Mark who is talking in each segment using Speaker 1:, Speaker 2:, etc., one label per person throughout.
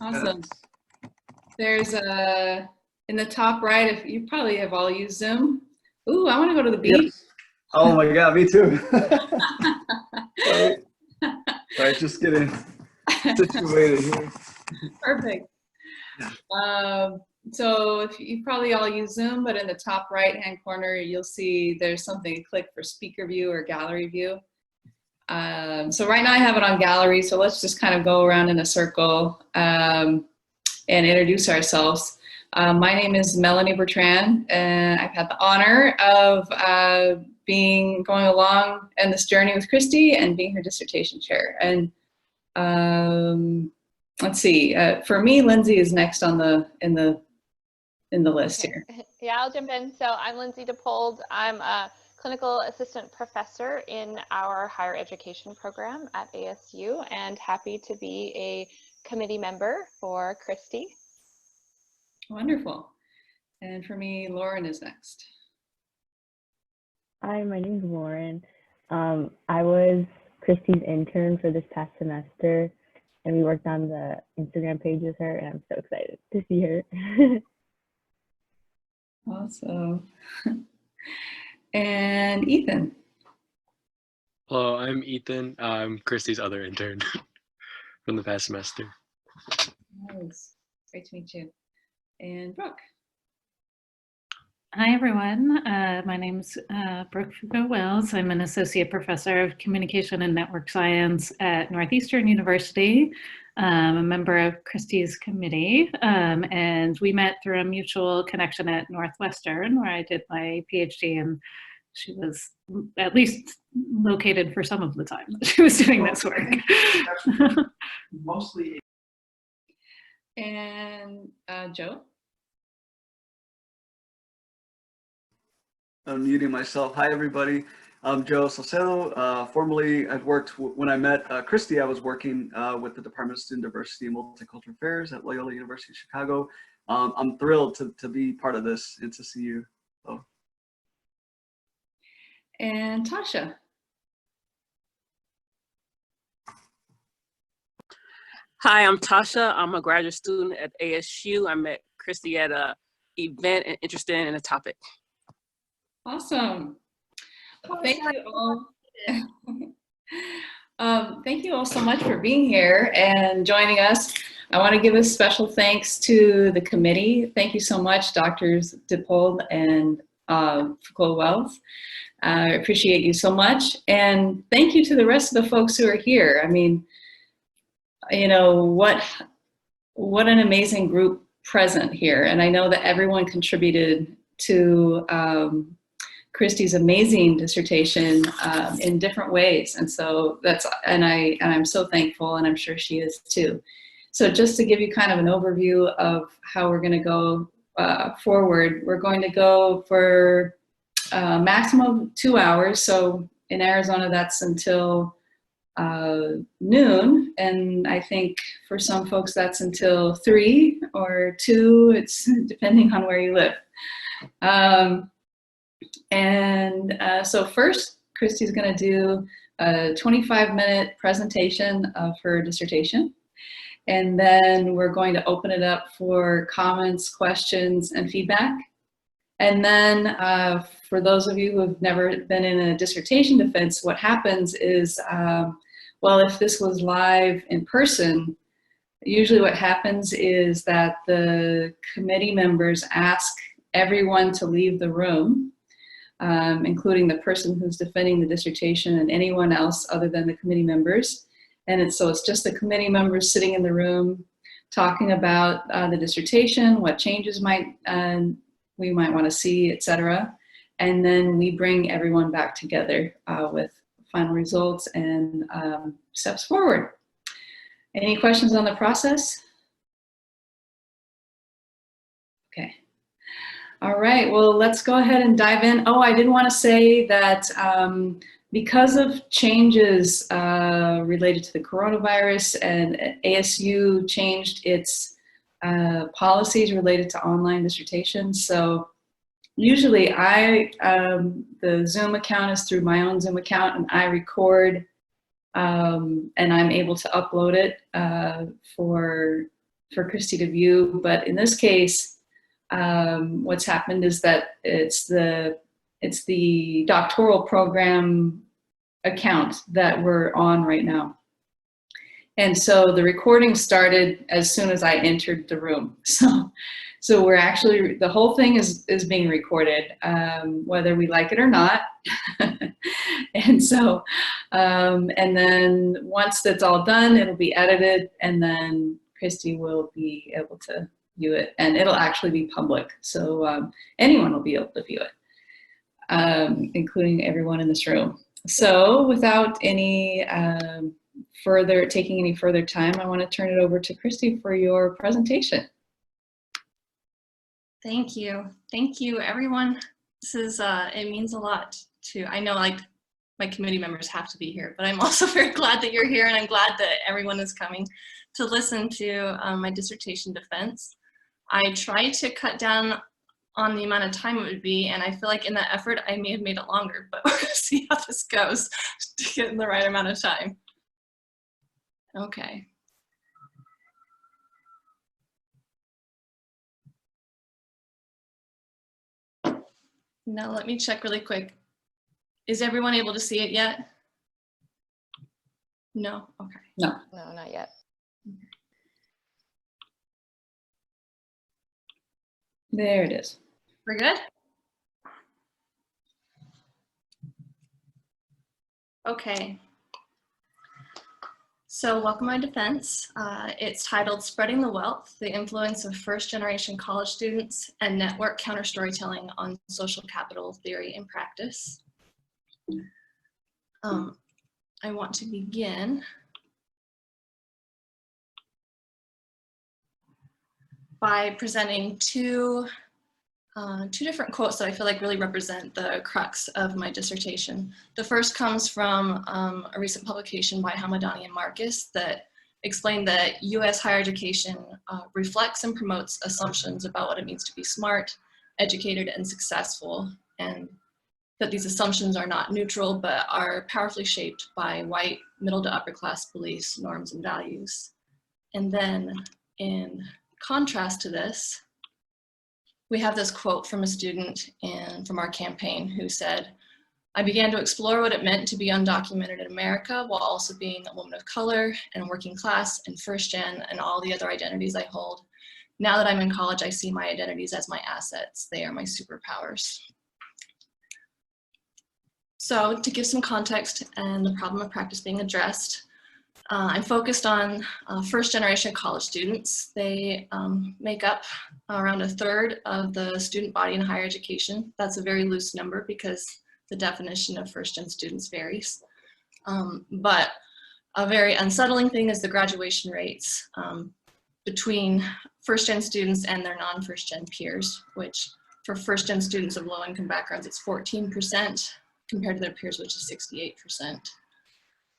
Speaker 1: Awesome. There's in the top right, if you probably have all used Zoom. Ooh, I want to go to the beach.
Speaker 2: Yes. Oh my God, me too. All right, just getting situated here.
Speaker 1: Perfect. So if you probably all use Zoom, but in the top right-hand corner, you'll see there's something to click for speaker view or gallery view. So right now I have it on gallery, so let's just kind of go around in a circle and introduce ourselves. My name is Melanie Bertrand, and I've had the honor of going along in this journey with Kristi and being her dissertation chair. And let's see, for me, Lindsay is next on in the list here.
Speaker 3: Yeah, I'll jump in. So I'm Lindsay DePold. I'm a clinical assistant professor in our higher education program at ASU, and happy to be a committee member for Kristi.
Speaker 1: Wonderful. And for me, Lauren is next.
Speaker 4: Hi, my name is Lauren. I was Kristi's intern for this past semester, and we worked on the Instagram page with her, and I'm so excited to see her.
Speaker 1: Awesome. And Ethan.
Speaker 5: Hello, I'm Ethan. I'm Kristi's other intern from the past semester.
Speaker 1: Nice. Great to meet you. And Brooke.
Speaker 6: Hi, everyone. My name's Brooke Foucault-Wells. I'm an associate professor of communication and network science at Northeastern University. I'm a member of Kristi's committee, and we met through a mutual connection at Northwestern, where I did my PhD, and she was at least located for some of the time that she was doing this work.
Speaker 2: Mostly.
Speaker 1: And Joe.
Speaker 2: I'm muting myself. Hi, everybody. I'm Joe Salcedo. Formerly, I've worked, when I met Kristi, I was working with the Department of Student Diversity and Multicultural Affairs at Loyola University of Chicago. I'm thrilled to be part of this and to see you. So.
Speaker 1: And Tasha.
Speaker 7: Hi, I'm Tasha. I'm a graduate student at ASU. I met Kristi at an event and interested in a topic.
Speaker 1: Awesome. Well, thank you all. Thank you all so much for being here and joining us. I want to give a special thanks to the committee. Thank you so much, Drs. DePold and Foucault-Wells. I appreciate you so much. And thank you to the rest of the folks who are here. I mean, you know, what an amazing group present here. And I know that everyone contributed to Kristi's amazing dissertation in different ways. And so I'm so thankful, and I'm sure she is too. So just to give you kind of an overview of how we're gonna go forward, we're going to go for a maximum of 2 hours. So in Arizona, that's until noon. And I think for some folks, that's until 3 or 2, it's depending on where you live. So first, Kristi's going to do a 25-minute presentation of her dissertation. And then we're going to open it up for comments, questions, and feedback. And then for those of you who have never been in a dissertation defense, what happens is, well, if this was live in person, usually what happens is that the committee members ask everyone to leave the room, including the person who's defending the dissertation and anyone else other than the committee members. And so it's just the committee members sitting in the room talking about the dissertation, what changes we might want to see, etc. And then we bring everyone back together with final results and steps forward. Any questions on the process? Okay. All right, well, let's go ahead and dive in. Oh, I did want to say that because of changes related to the coronavirus, and ASU changed its policies related to online dissertations. So usually the Zoom account is through my own Zoom account, and I record and I'm able to upload it for for Kristi to view. But in this case, what's happened is that it's the doctoral program account that we're on right now. And so the recording started as soon as I entered the room. So we're actually, the whole thing is being recorded, whether we like it or not. And so, and then once that's all done, it'll be edited, and then Kristi will be able to view it, and it'll actually be public. So anyone will be able to view it, including everyone in this room. So without any taking any further time, I want to turn it over to Kristi for your presentation.
Speaker 8: Thank you. Thank you, everyone. This is, it means a lot to, I know like my committee members have to be here, but I'm also very glad that you're here, and I'm glad that everyone is coming to listen to my dissertation defense. I tried to cut down on the amount of time it would be, and I feel like in that effort I may have made it longer, but we're gonna see how this goes to get in the right amount of time. Okay. Now let me check really quick. Is everyone able to see it yet? No? Okay.
Speaker 1: No.
Speaker 3: No, not yet.
Speaker 1: There it is.
Speaker 8: We're good? Okay. So welcome my defense. It's titled Spreading the Wealth, the Influence of First-Generation College Students and Network Counter-Storytelling on Social Capital Theory and Practice. I want to begin by presenting two different quotes that I feel like really represent the crux of my dissertation. The first comes from a recent publication by Hamadani and Marcus that explained that US higher education reflects and promotes assumptions about what it means to be smart, educated, and successful, and that these assumptions are not neutral, but are powerfully shaped by white, middle to upper class beliefs, norms, and values. And then in contrast to this, we have this quote from a student from our campaign who said, "I began to explore what it meant to be undocumented in America while also being a woman of color and working class and first gen and all the other identities I hold. Now that I'm in college, I see my identities as my assets. They are my superpowers." So to give some context and the problem of practice being addressed, I'm focused on first generation college students. They make up around 1/3 of the student body in higher education. That's a very loose number because the definition of first gen students varies. But a very unsettling thing is the graduation rates between first gen students and their non-first gen peers, which for first gen students of low income backgrounds, it's 14% compared to their peers, which is 68%.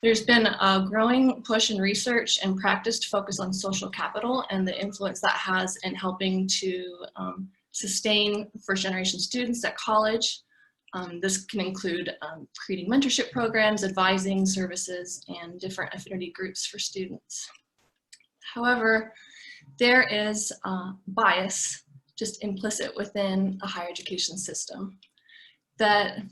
Speaker 8: There's been a growing push in research and practice to focus on social capital and the influence that has in helping to sustain first generation students at college. This can include creating mentorship programs, advising services, and different affinity groups for students. However, there is bias just implicit within the higher education system that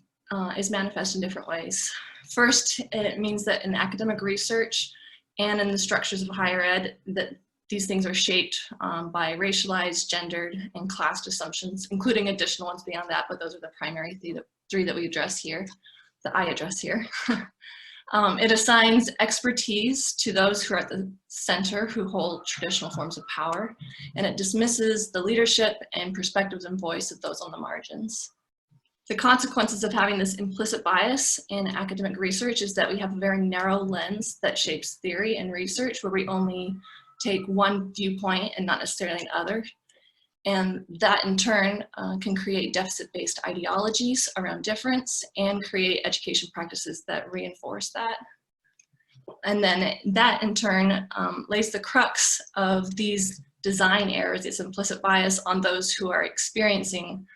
Speaker 8: is manifest in different ways. First, it means that in academic research and in the structures of higher ed, that these things are shaped by racialized, gendered, and classed assumptions, including additional ones beyond that, but those are the primary three that we address here, that I address here. It assigns expertise to those who are at the center, who hold traditional forms of power, and it dismisses the leadership and perspectives and voice of those on the margins. The consequences of having this implicit bias in academic research is that we have a very narrow lens that shapes theory and research, where we only take one viewpoint and not necessarily another. And that in turn can create deficit-based ideologies around difference and create education practices that reinforce that. And then that in turn lays the crux of these design errors, this implicit bias, on those who are experiencing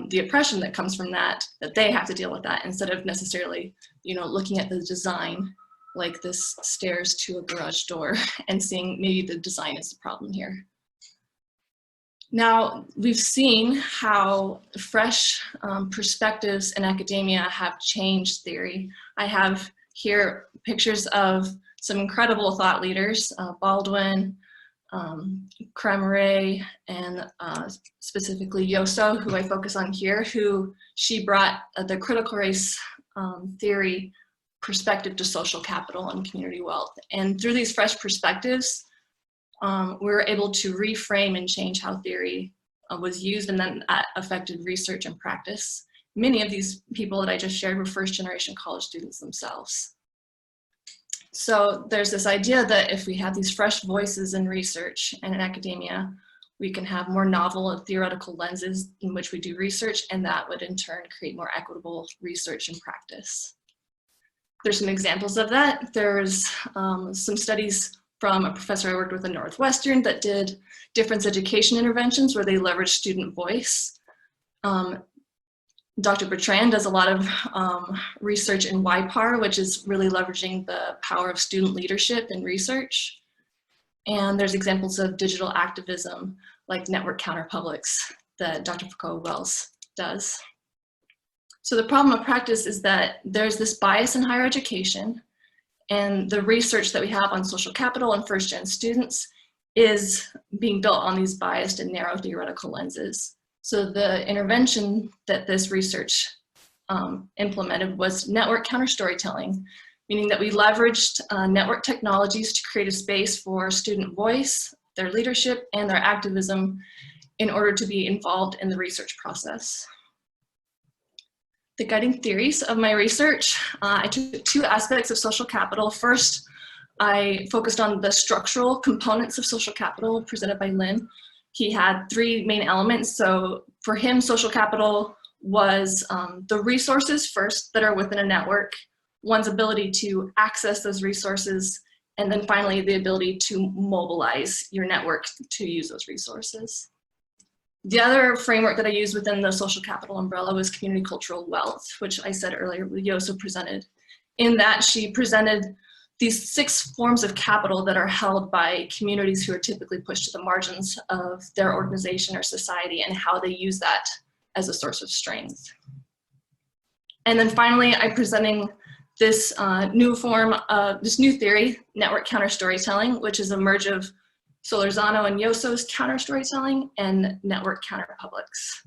Speaker 8: the oppression that comes from that they have to deal with that, instead of necessarily, looking at the design like this stairs to a garage door and seeing maybe the design is the problem here. Now, we've seen how fresh perspectives in academia have changed theory. I have here pictures of some incredible thought leaders, Baldwin, Cremere, and specifically Yoso, who I focus on here, who she brought the critical race theory perspective to social capital and community wealth. And through these fresh perspectives, we were able to reframe and change how theory was used, and then that affected research and practice. Many of these people that I just shared were first-generation college students themselves. So there's this idea that if we have these fresh voices in research and in academia, we can have more novel and theoretical lenses in which we do research, and that would in turn create more equitable research and practice. There's some examples of that. There's some studies from a professor I worked with at Northwestern that did difference education interventions where they leveraged student voice. Dr. Bertrand does a lot of research in YPAR, which is really leveraging the power of student leadership in research. And there's examples of digital activism like network counterpublics that Dr. Foucault-Wells does. So the problem of practice is that there's this bias in higher education, and the research that we have on social capital and first-gen students is being built on these biased and narrow theoretical lenses. So the intervention that this research implemented was network counter-storytelling, meaning that we leveraged network technologies to create a space for student voice, their leadership, and their activism in order to be involved in the research process. The guiding theories of my research, I took two aspects of social capital. First, I focused on the structural components of social capital presented by Lynn. He had three main elements. So for him, social capital was the resources first that are within a network, one's ability to access those resources, and then finally the ability to mobilize your network to use those resources. The other framework that I used within the social capital umbrella was community cultural wealth, which I said earlier, Yoso presented. In that, she presented these 6 forms of capital that are held by communities who are typically pushed to the margins of their organization or society, and how they use that as a source of strength. And then finally, I'm presenting this new form of this new theory, network counter storytelling, which is a merge of Solorzano and Yoso's counter storytelling and network counterpublics.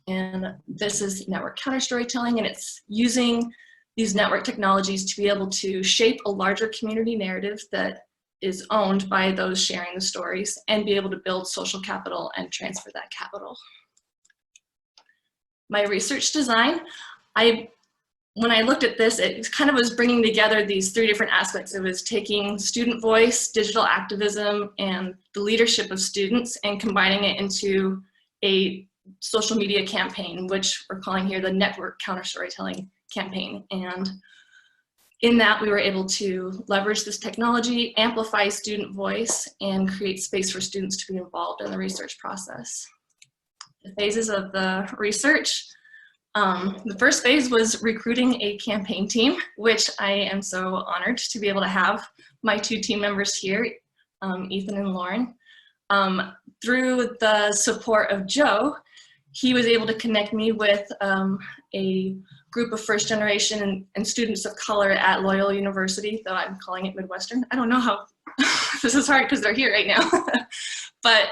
Speaker 8: And this is network counter storytelling, and it's using these network technologies to be able to shape a larger community narrative that is owned by those sharing the stories and be able to build social capital and transfer that capital. My research design, when I looked at this, it kind of was bringing together these 3 different aspects. It was taking student voice, digital activism, and the leadership of students and combining it into a social media campaign, which we're calling here the network counter storytelling campaign. And in that, we were able to leverage this technology, amplify student voice, and create space for students to be involved in the research process. The phases of the research. The first phase was recruiting a campaign team, which I am so honored to be able to have my 2 team members here, Ethan and Lauren. Through the support of Joe, he was able to connect me with a group of first generation and students of color at Loyola University, though I'm calling it Midwestern. I don't know how, this is hard because they're here right now. But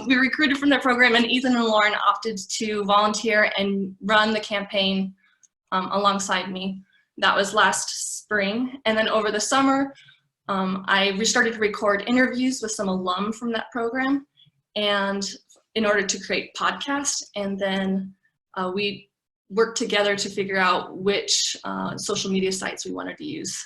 Speaker 8: we recruited from their program, and Ethan and Lauren opted to volunteer and run the campaign alongside me. That was last spring. And then over the summer, I restarted to record interviews with some alum from that program, and in order to create podcasts. And then we worked together to figure out which social media sites we wanted to use.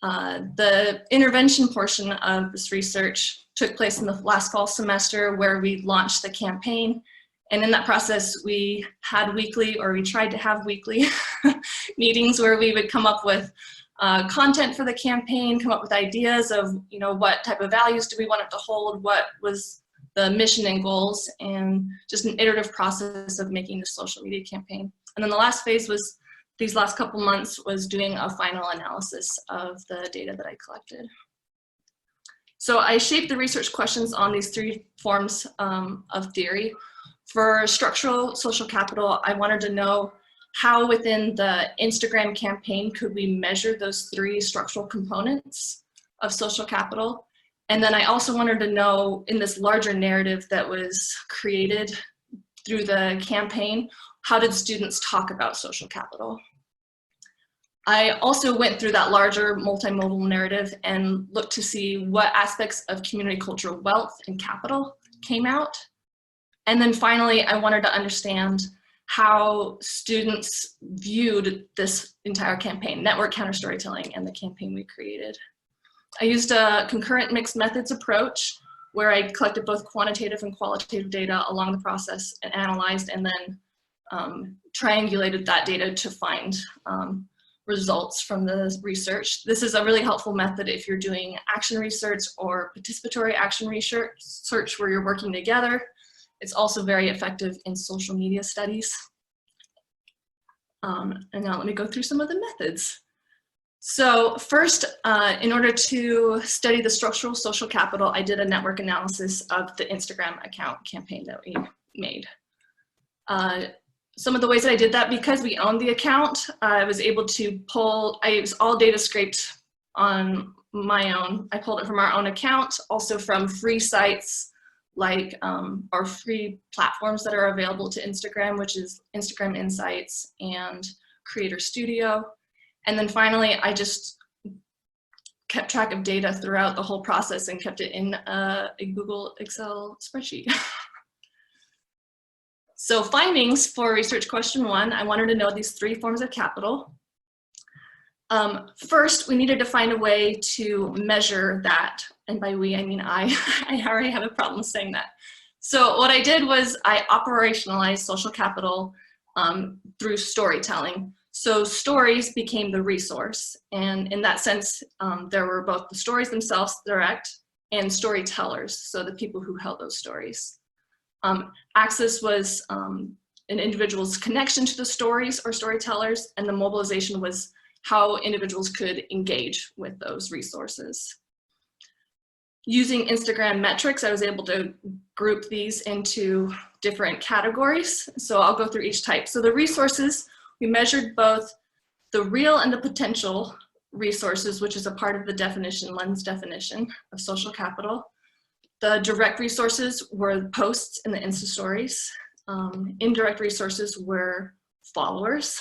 Speaker 8: The intervention portion of this research took place in the last fall semester, where we launched the campaign. And in that process, we had weekly, or we tried to have weekly meetings where we would come up with content for the campaign, come up with ideas of, you know, what type of values do we want it to hold, what was the mission and goals, and just an iterative process of making the social media campaign. And then the last phase was these last couple months was doing a final analysis of the data that I collected. So I shaped the research questions on these 3 forms of theory. For structural social capital, I wanted to know how within the Instagram campaign could we measure those 3 structural components of social capital. And then I also wanted to know, in this larger narrative that was created through the campaign, how did students talk about social capital? I also went through that larger multimodal narrative and looked to see what aspects of community cultural wealth and capital came out. And then finally, I wanted to understand how students viewed this entire campaign, network counter storytelling, and the campaign we created. I used a concurrent mixed methods approach where I collected both quantitative and qualitative data along the process and analyzed and then triangulated that data to find results from the research. This is a really helpful method if you're doing action research or participatory action research where you're working together. It's also very effective in social media studies. And now let me go through some of the methods. So first, in order to study the structural social capital, I did a network analysis of the Instagram account campaign that we made. Some of the ways that I did that, because we owned the account, I was able to pull, I used all data scraped on my own. I pulled it from our own account, also from free sites like our free platforms that are available to Instagram, which is Instagram Insights and Creator Studio. And then finally, I just kept track of data throughout the whole process and kept it in a Google Excel spreadsheet. So findings for research question 1, I wanted to know these 3 forms of capital. First, we needed to find a way to measure that. And by we, I mean I already have a problem saying that. So what I did was I operationalized social capital through storytelling. So stories became the resource. And in that sense, there were both the stories themselves, direct, and storytellers, so the people who held those stories. Access was an individual's connection to the stories or storytellers, and the mobilization was how individuals could engage with those resources. Using Instagram metrics, I was able to group these into different categories. So I'll go through each type. So the resources, we measured both the real and the potential resources, which is a part of the definition, lens definition of social capital. The direct resources were the posts and the Insta stories. Indirect resources were followers.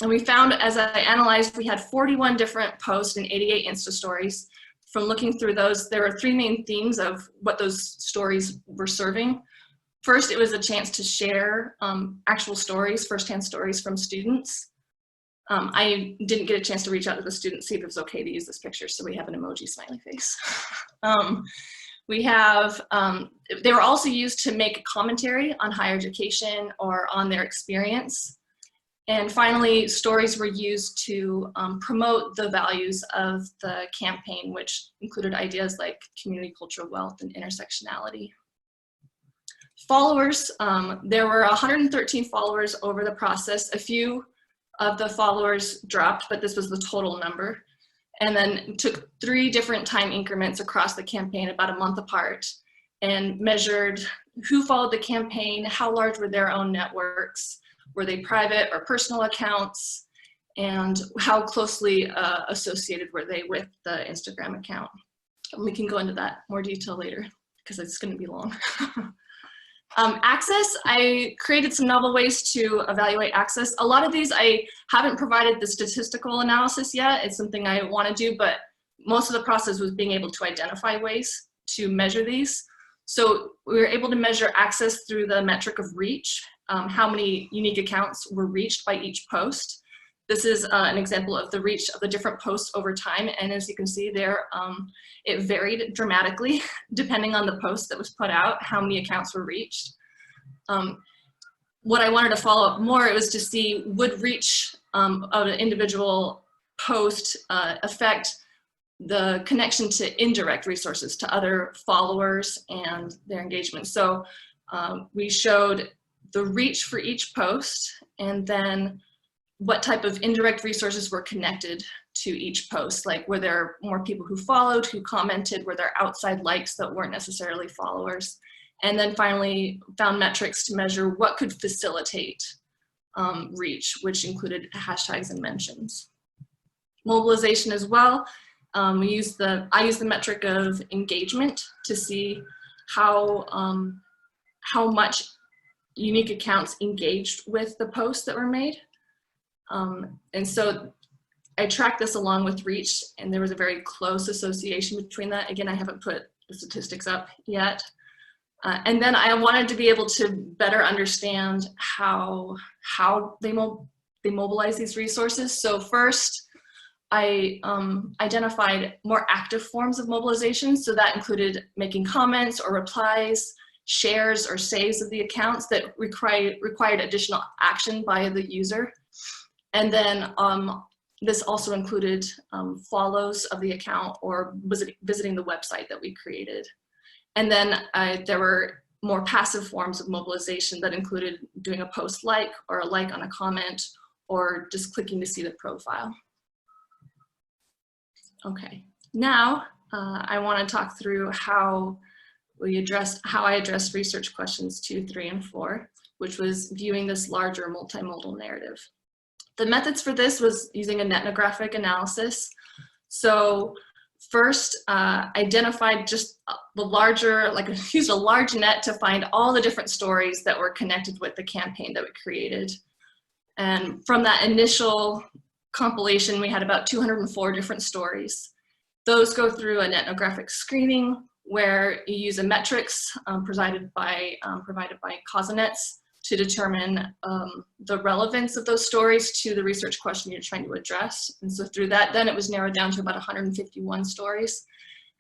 Speaker 8: And we found, as I analyzed, we had 41 different posts and 88 Insta stories. From looking through those, there were 3 main themes of what those stories were serving. First, it was a chance to share actual stories, firsthand stories from students. I didn't get a chance to reach out to the students, see if it was okay to use this picture, so we have an emoji smiley face. We have, they were also used to make a commentary on higher education or on their experience. And finally, stories were used to promote the values of the campaign, which included ideas like community cultural wealth and intersectionality. Followers, there were 113 followers over the process. A few of the followers dropped, but this was the total number. And then took 3 different time increments across the campaign, about a month apart, and measured who followed the campaign, how large were their own networks, were they private or personal accounts, and how closely associated were they with the Instagram account. And we can go into that more detail later because it's going to be long. Access, I created some novel ways to evaluate access. A lot of these I haven't provided the statistical analysis yet. It's something I want to do, but most of the process was being able to identify ways to measure these. So we were able to measure access through the metric of reach, how many unique accounts were reached by each post. This is an example of the reach of the different posts over time. And as you can see there, it varied dramatically depending on the post that was put out, how many accounts were reached. What I wanted to follow up more, it was to see would reach of an individual post affect the connection to indirect resources, to other followers and their engagement. So we showed the reach for each post, and then what type of indirect resources were connected to each post. Like, were there more people who followed, who commented? Were there outside likes that weren't necessarily followers? And then finally found metrics to measure what could facilitate reach, which included hashtags and mentions. Mobilization as well. I use the metric of engagement to see how much unique accounts engaged with the posts that were made. And so I tracked this along with reach, and there was a very close association between that. Again, I haven't put the statistics up yet. And then I wanted to be able to better understand how they mobilize these resources. So first, I identified more active forms of mobilization. So that included making comments or replies, shares or saves of the accounts that required additional action by the user. And then this also included follows of the account or visiting the website that we created. And then there were more passive forms of mobilization that included doing a post like or a like on a comment or just clicking to see the profile. Okay, now I want to talk through how I addressed research questions 2, 3, and 4, which was viewing this larger multimodal narrative. The methods for this was using an ethnographic analysis. So first, identified just the larger, used a large net to find all the different stories that were connected with the campaign that we created. And from that initial compilation, we had about 204 different stories. Those go through an ethnographic screening where you use a metrics provided by Causanets to determine the relevance of those stories to the research question you're trying to address. And so through that, then it was narrowed down to about 151 stories.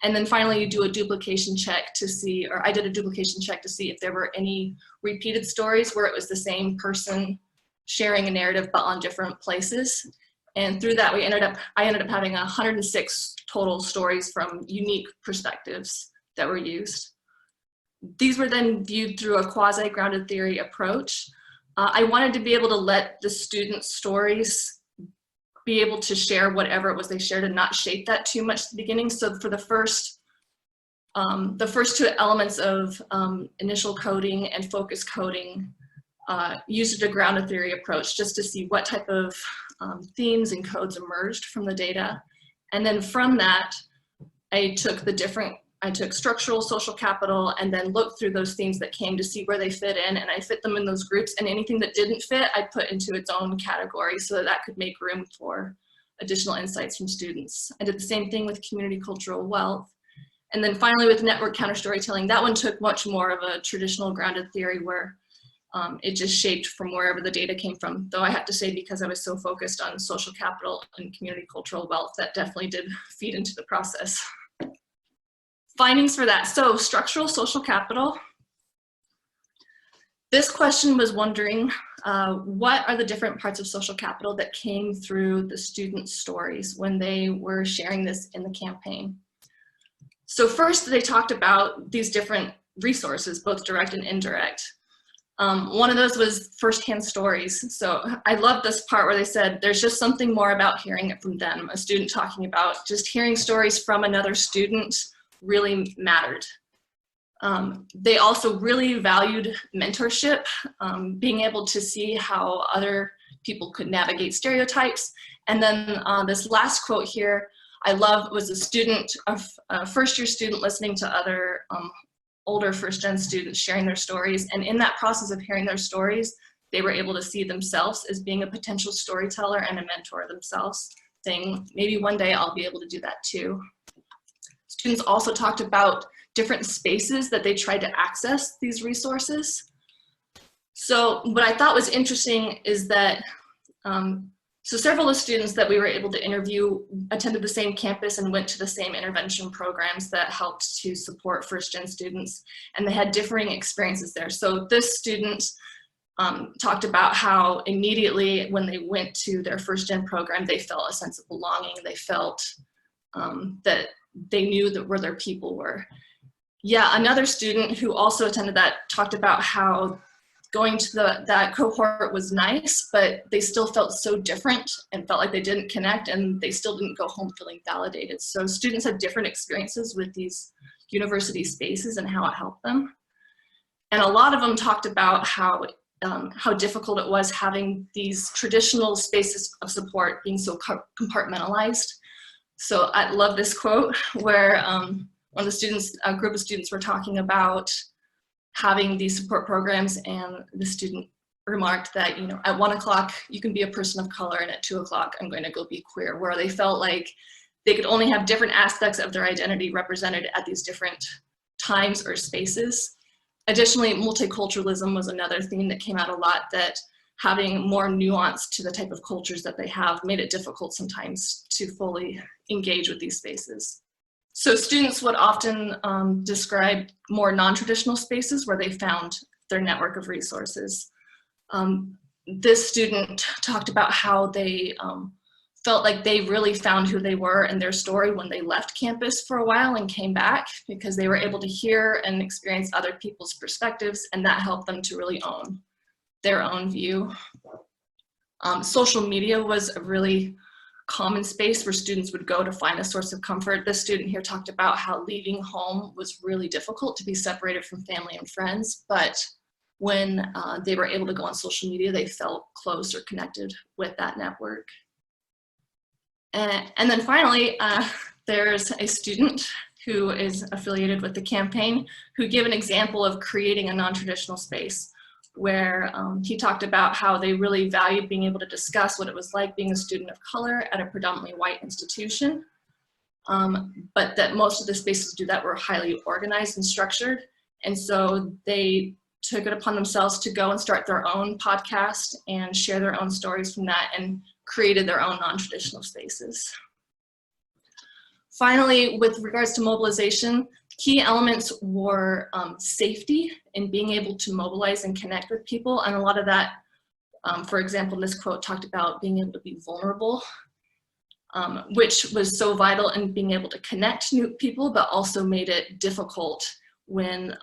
Speaker 8: And then finally, you do a duplication check to see, or I did a duplication check to see if there were any repeated stories where it was the same person sharing a narrative but on different places. And through that, I ended up having 106 total stories from unique perspectives that were used. These were then viewed through a quasi-grounded theory approach. I wanted to be able to let the students' stories be able to share whatever it was they shared and not shape that too much at the beginning. So for the first 2 elements of initial coding and focus coding, used a grounded theory approach just to see what type of themes and codes emerged from the data. And then from that, I took structural, social capital, and then looked through those themes that came to see where they fit in, and I fit them in those groups, and anything that didn't fit, I put into its own category so that could make room for additional insights from students. I did the same thing with community cultural wealth. And then finally with network counter storytelling, that one took much more of a traditional grounded theory where it just shaped from wherever the data came from. Though I have to say, because I was so focused on social capital and community cultural wealth, that definitely did feed into the process. Findings for that. So structural social capital. This question was wondering what are the different parts of social capital that came through the students' stories when they were sharing this in the campaign. So first they talked about these different resources, both direct and indirect. One of those was firsthand stories. So I love this part where they said, there's just something more about hearing it from them. A student talking about just hearing stories from another student really mattered. They also really valued mentorship, being able to see how other people could navigate stereotypes. And then this last quote here, I love, was a first-year student listening to other older first-gen students sharing their stories. And in that process of hearing their stories, they were able to see themselves as being a potential storyteller and a mentor themselves, saying, maybe one day I'll be able to do that too. Students also talked about different spaces that they tried to access these resources. So what I thought was interesting is that, so several of the students that we were able to interview attended the same campus and went to the same intervention programs that helped to support first-gen students, and they had differing experiences there. So this student talked about how immediately when they went to their first-gen program, they felt a sense of belonging. They felt that they knew that where their people were. Yeah, another student who also attended that talked about how going to that cohort was nice, but they still felt so different and felt like they didn't connect, and they still didn't go home feeling validated. So students had different experiences with these university spaces and how it helped them. And a lot of them talked about how difficult it was having these traditional spaces of support being so compartmentalized. So I love this quote where one of the students, a group of students, were talking about having these support programs, and the student remarked that, you know, at 1 o'clock you can be a person of color, and at 2 o'clock I'm going to go be queer, where they felt like they could only have different aspects of their identity represented at these different times or spaces. Additionally, multiculturalism was another theme that came out a lot, that having more nuance to the type of cultures that they have made it difficult sometimes to fully engage with these spaces. So students would often describe more non-traditional spaces where they found their network of resources. This student talked about how they felt like they really found who they were and their story when they left campus for a while and came back, because they were able to hear and experience other people's perspectives, and that helped them to really own their own view. Social media was a really common space where students would go to find a source of comfort. This student here talked about how leaving home was really difficult, to be separated from family and friends, but when they were able to go on social media, they felt close or connected with that network. And then finally, there's a student who is affiliated with the campaign who gave an example of creating a non-traditional space, where he talked about how they really valued being able to discuss what it was like being a student of color at a predominantly white institution, but that most of the spaces to do that were highly organized and structured. And so they took it upon themselves to go and start their own podcast and share their own stories from that, and created their own non-traditional spaces. Finally, with regards to mobilization, key elements were safety and being able to mobilize and connect with people. And a lot of that, for example, this quote talked about being able to be vulnerable, which was so vital in being able to connect new people, but also made it difficult when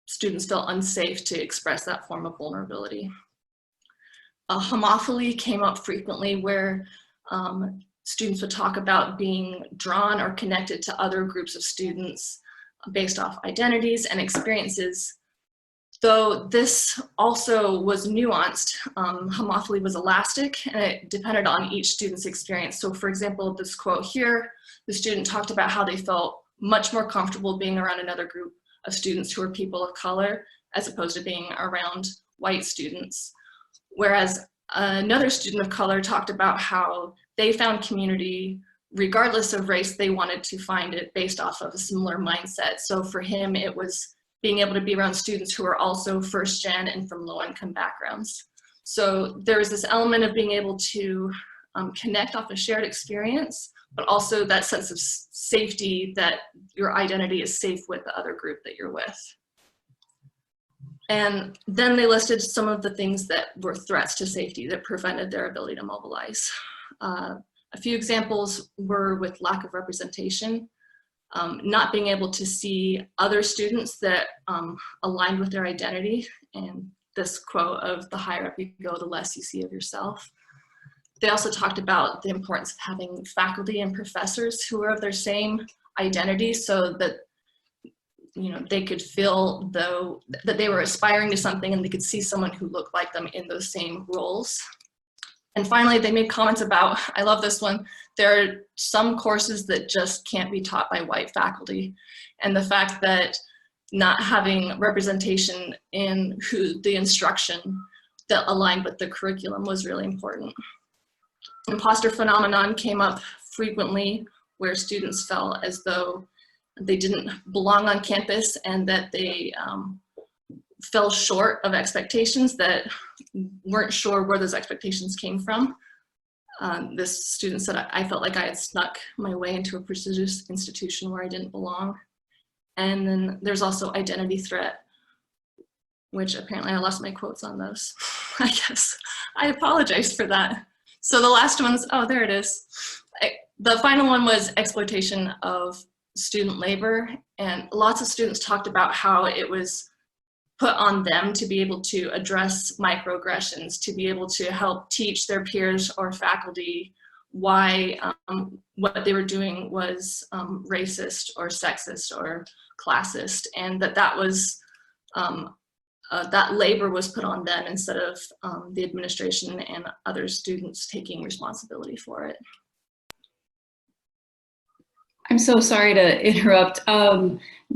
Speaker 8: students felt unsafe to express that form of vulnerability. Homophily came up frequently, where students would talk about being drawn or connected to other groups of students based off identities and experiences. Though this also was nuanced, homophily was elastic, and it depended on each student's experience. So for example, this quote here, the student talked about how they felt much more comfortable being around another group of students who are people of color, as opposed to being around white students. Whereas another student of color talked about how they found community, regardless of race, they wanted to find it based off of a similar mindset. So for him, it was being able to be around students who are also first gen and from low income backgrounds. So there was this element of being able to connect off a shared experience, but also that sense of safety, that your identity is safe with the other group that you're with. And then they listed some of the things that were threats to safety that prevented their ability to mobilize. A few examples were with lack of representation, not being able to see other students that aligned with their identity, and this quote of the higher up you go, the less you see of yourself. They also talked about the importance of having faculty and professors who are of their same identity, so that they could feel though that they were aspiring to something, and they could see someone who looked like them in those same roles. And finally, they made comments about, I love this one, there are some courses that just can't be taught by white faculty. And the fact that not having representation in the instruction that aligned with the curriculum was really important. Imposter phenomenon came up frequently, where students felt as though they didn't belong on campus, and that they fell short of expectations, that weren't sure where those expectations came from. This student said, I felt like I had snuck my way into a prestigious institution where I didn't belong. And then there's also identity threat, which apparently I lost my quotes on those. I guess I apologize for that. So the last one's, oh, there it is. The final one was exploitation of student labor, and lots of students talked about how it was put on them to be able to address microaggressions, to be able to help teach their peers or faculty why what they were doing was racist or sexist or classist, and that was that labor was put on them instead of the administration and other students taking responsibility for it.
Speaker 1: I'm so sorry to interrupt.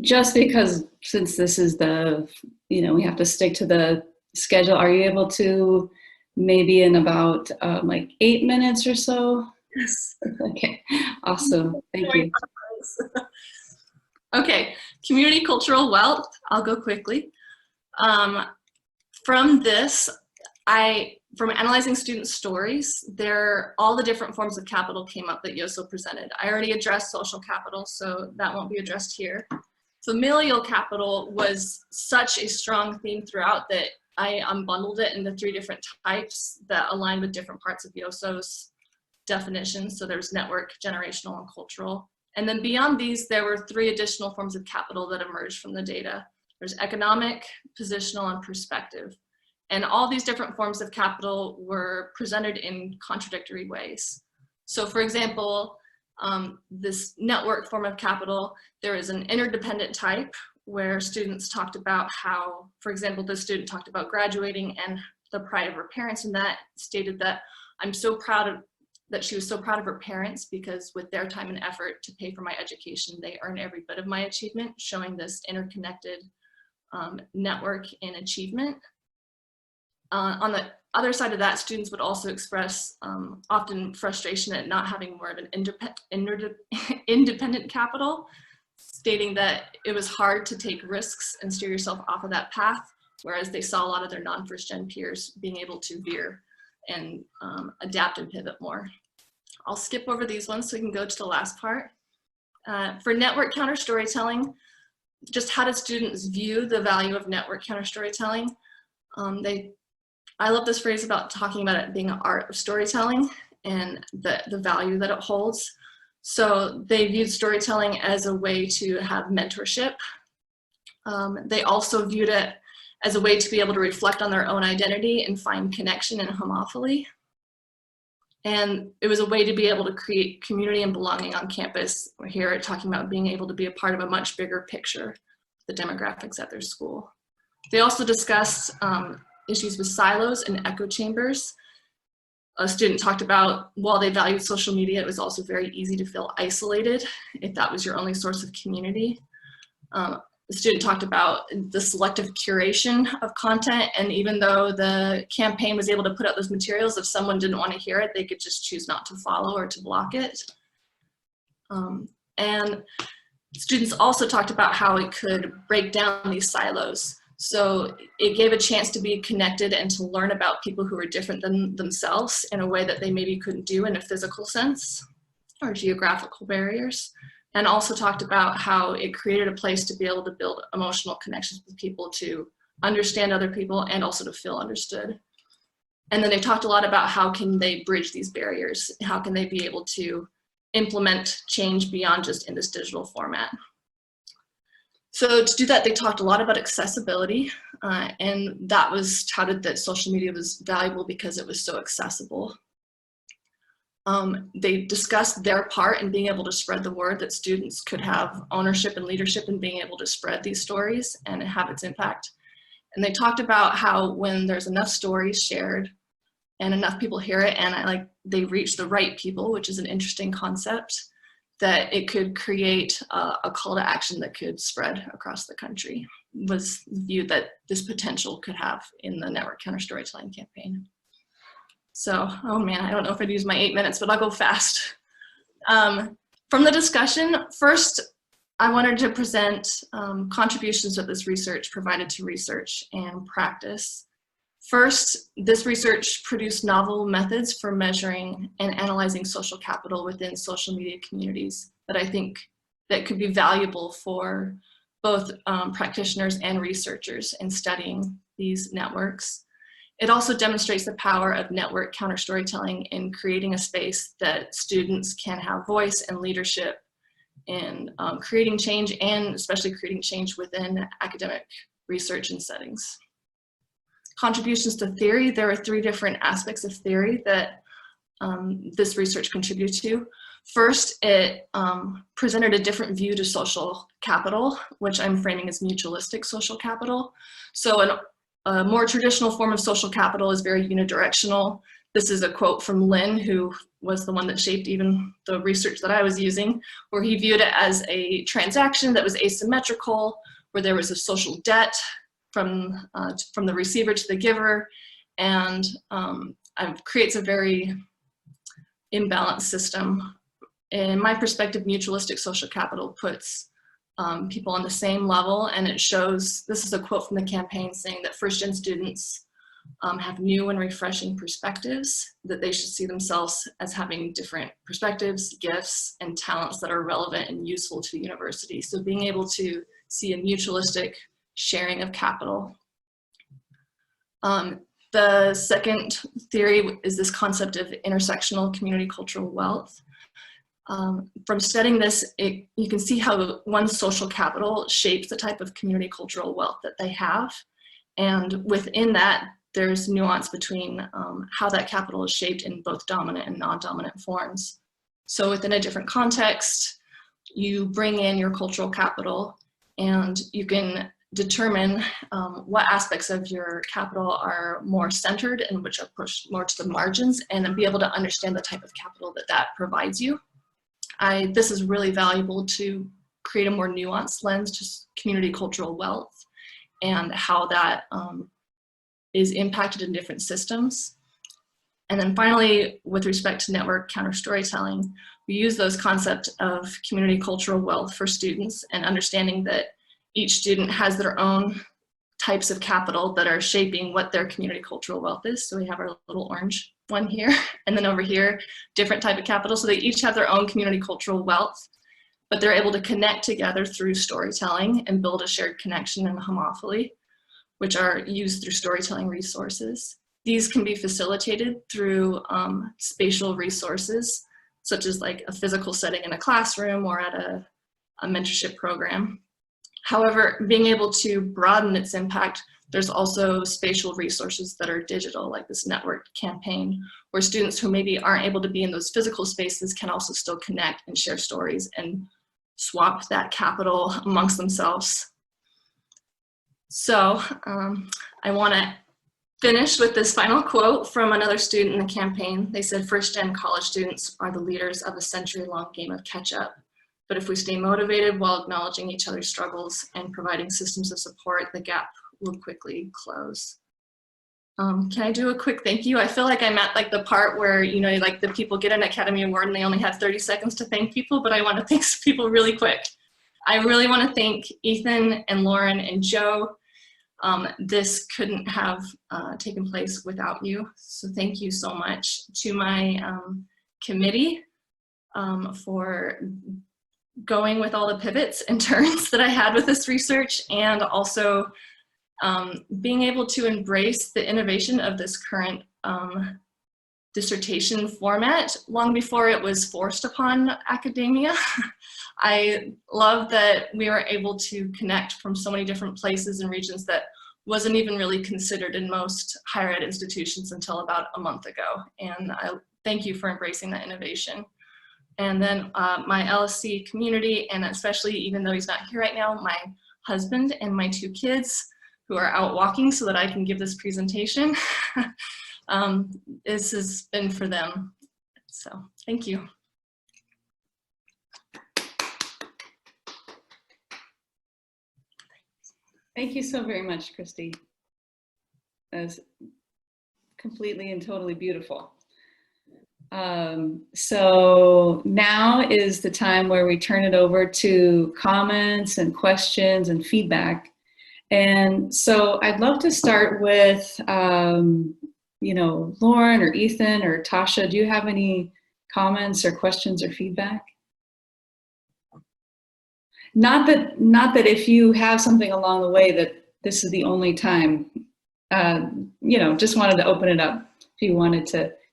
Speaker 1: Just because since this is the, we have to stick to the schedule, are you able to maybe in about like 8 minutes or so?
Speaker 8: Yes.
Speaker 1: Okay, awesome, thank you.
Speaker 8: Okay, community cultural wealth, I'll go quickly. From this, from analyzing student stories, all the different forms of capital came up that Yoso presented. I already addressed social capital, so that won't be addressed here. Familial capital was such a strong theme throughout that I unbundled it into 3 different types that align with different parts of Yoso's definitions. So there's network, generational, and cultural. And then beyond these, there were 3 additional forms of capital that emerged from the data. There's economic, positional, and perspective. And all these different forms of capital were presented in contradictory ways. So for example, this network form of capital, there is an interdependent type where students talked about how, for example, the student talked about graduating and the pride of her parents, and that stated that she was so proud of her parents because with their time and effort to pay for my education, they earn every bit of my achievement, showing this interconnected network in achievement. On the other side of that, students would also express often frustration at not having more of an independent capital, stating that it was hard to take risks and steer yourself off of that path, whereas they saw a lot of their non-first gen peers being able to veer and adapt and pivot more. I'll skip over these ones so we can go to the last part. For network counter storytelling, just how do students view the value of network counter storytelling? I love this phrase about talking about it being an art of storytelling and the value that it holds. So they viewed storytelling as a way to have mentorship. They also viewed it as a way to be able to reflect on their own identity and find connection and homophily. And it was a way to be able to create community and belonging on campus. We're here talking about being able to be a part of a much bigger picture, the demographics at their school. They also discussed issues with silos and echo chambers. A student talked about, while they valued social media, it was also very easy to feel isolated if that was your only source of community. The student talked about the selective curation of content, and even though the campaign was able to put out those materials, if someone didn't want to hear it, they could just choose not to follow or to block it. And students also talked about how it could break down these silos. So it gave a chance to be connected and to learn about people who are different than themselves in a way that they maybe couldn't do in a physical sense or geographical barriers. And also talked about how it created a place to be able to build emotional connections with people, to understand other people and also to feel understood. And then they talked a lot about how can they bridge these barriers? How can they be able to implement change beyond just in this digital format? So to do that, they talked a lot about accessibility, and that was touted that social media was valuable because it was so accessible. They discussed their part in being able to spread the word, that students could have ownership and leadership in being able to spread these stories and have its impact. And they talked about how when there's enough stories shared and enough people hear it, and they reach the right people, which is an interesting concept, that it could create a call to action that could spread across the country, was viewed that this potential could have in the network counter storytelling campaign. So, oh man, I don't know if I'd use my 8 minutes, but I'll go fast. From the discussion, first, I wanted to present contributions that this research provided to research and practice. First, this research produced novel methods for measuring and analyzing social capital within social media communities that I think that could be valuable for both practitioners and researchers in studying these networks. It also demonstrates the power of network counter storytelling in creating a space that students can have voice and leadership in creating change, and especially creating change within academic research and settings. Contributions to theory, there are 3 different aspects of theory that this research contributed to. First, it presented a different view to social capital, which I'm framing as mutualistic social capital. So a more traditional form of social capital is very unidirectional. This is a quote from Lynn, who was the one that shaped even the research that I was using, where he viewed it as a transaction that was asymmetrical, where there was a social debt from the receiver to the giver, and creates a very imbalanced system. In my perspective, mutualistic social capital puts people on the same level, and it shows, this is a quote from the campaign saying that first-gen students have new and refreshing perspectives, that they should see themselves as having different perspectives, gifts, and talents that are relevant and useful to the university. So being able to see a mutualistic sharing of capital. The second theory is this concept of intersectional community cultural wealth. From studying this, you can see how one's social capital shapes the type of community cultural wealth that they have. And within that, there's nuance between how that capital is shaped in both dominant and non-dominant forms. So within a different context, you bring in your cultural capital and you can determine what aspects of your capital are more centered and which are pushed more to the margins, and then be able to understand the type of capital that provides you. This is really valuable to create a more nuanced lens to community cultural wealth and how that is impacted in different systems. And then finally, with respect to network counter storytelling, we use those concepts of community cultural wealth for students and understanding that each student has their own types of capital that are shaping what their community cultural wealth is. So we have our little orange one here, and then over here, different type of capital. So they each have their own community cultural wealth, but they're able to connect together through storytelling and build a shared connection and homophily, which are used through storytelling resources. These can be facilitated through spatial resources, such as like a physical setting in a classroom or at a mentorship program. However, being able to broaden its impact, there's also spatial resources that are digital, like this networked campaign, where students who maybe aren't able to be in those physical spaces can also still connect and share stories and swap that capital amongst themselves. So I want to finish with this final quote from another student in the campaign. They said, "First-gen college students are the leaders of a century-long game of catch-up. But if we stay motivated while acknowledging each other's struggles and providing systems of support, the gap will quickly close." Can I do a quick thank you? I feel like I'm at like the part where, you know, like the people get an Academy Award and they only have 30 seconds to thank people, but I want to thank people really quick. I really want to thank Ethan and Lauren and Joe. This couldn't have taken place without you. So thank you so much. To my committee for going with all the pivots and turns that I had with this research, and also being able to embrace the innovation of this current dissertation format long before it was forced upon academia. I love that we were able to connect from so many different places and regions that wasn't even really considered in most higher ed institutions until about a month ago. And I thank you for embracing that innovation. And then my LSC community, and especially, even though he's not here right now, my husband and my 2 kids who are out walking so that I can give this presentation. This has been for them. So thank you.
Speaker 1: Thank you so very much, Kristi. That was completely and totally beautiful. So now is the time where we turn it over to comments and questions and feedback. And so I'd love to start with, you know, Lauren or Ethan or Tasha. Do you have any comments or questions or feedback? Not that if you have something along the way that this is the only time, you know, just wanted to open it up if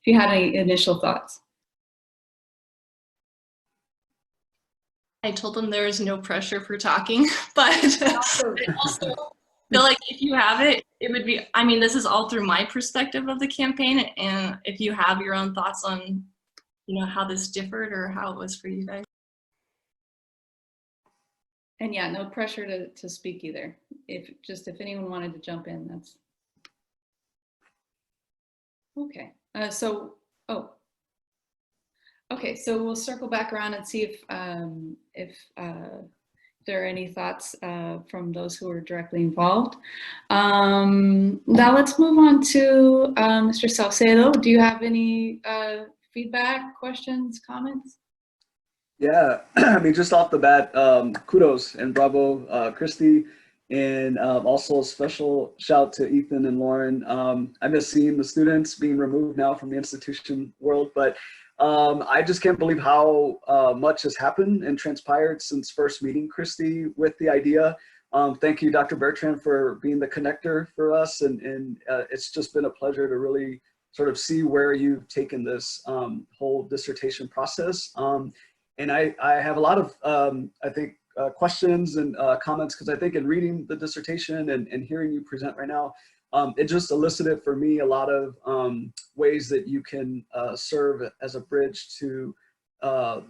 Speaker 1: you had any initial thoughts.
Speaker 8: I told them there is no pressure for talking, but also feel like if you have it, it would be, I mean, this is all through my perspective of the campaign, and if you have your own thoughts on, you know, how this differed or how it was for you guys.
Speaker 1: And yeah, no pressure to speak either. If anyone wanted to jump in, that's okay. Okay, so we'll circle back around and see if there are any thoughts from those who are directly involved. Now let's move on to Mr. Salcedo. Do you have any feedback, questions, comments?
Speaker 2: Yeah, I mean, just off the bat, kudos and bravo, Kristi, and also a special shout to Ethan and Lauren. I miss seeing the students being removed now from the institution world, but I just can't believe how much has happened and transpired since first meeting Kristi with the idea. Thank you, Dr. Bertrand, for being the connector for us, and it's just been a pleasure to really sort of see where you've taken this whole dissertation process. And I have a lot of, I think, questions and comments, because I think in reading the dissertation and hearing you present right now, it just elicited for me a lot of ways that you can serve as a bridge to,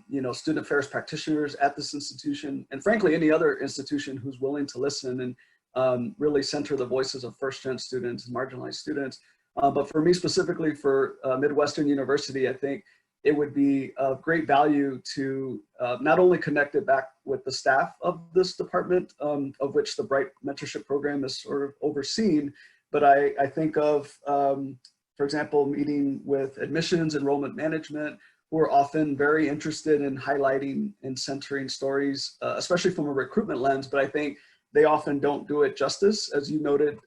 Speaker 2: you know, student affairs practitioners at this institution, and frankly, any other institution who's willing to listen and really center the voices of first-gen students and marginalized students. But for me specifically, for Midwestern University, I think it would be of great value to not only connect it back with the staff of this department, of which the Bright Mentorship Program is sort of overseen, but I think of, for example, meeting with admissions, enrollment management, who are often very interested in highlighting and centering stories, especially from a recruitment lens, but I think they often don't do it justice. As you noted,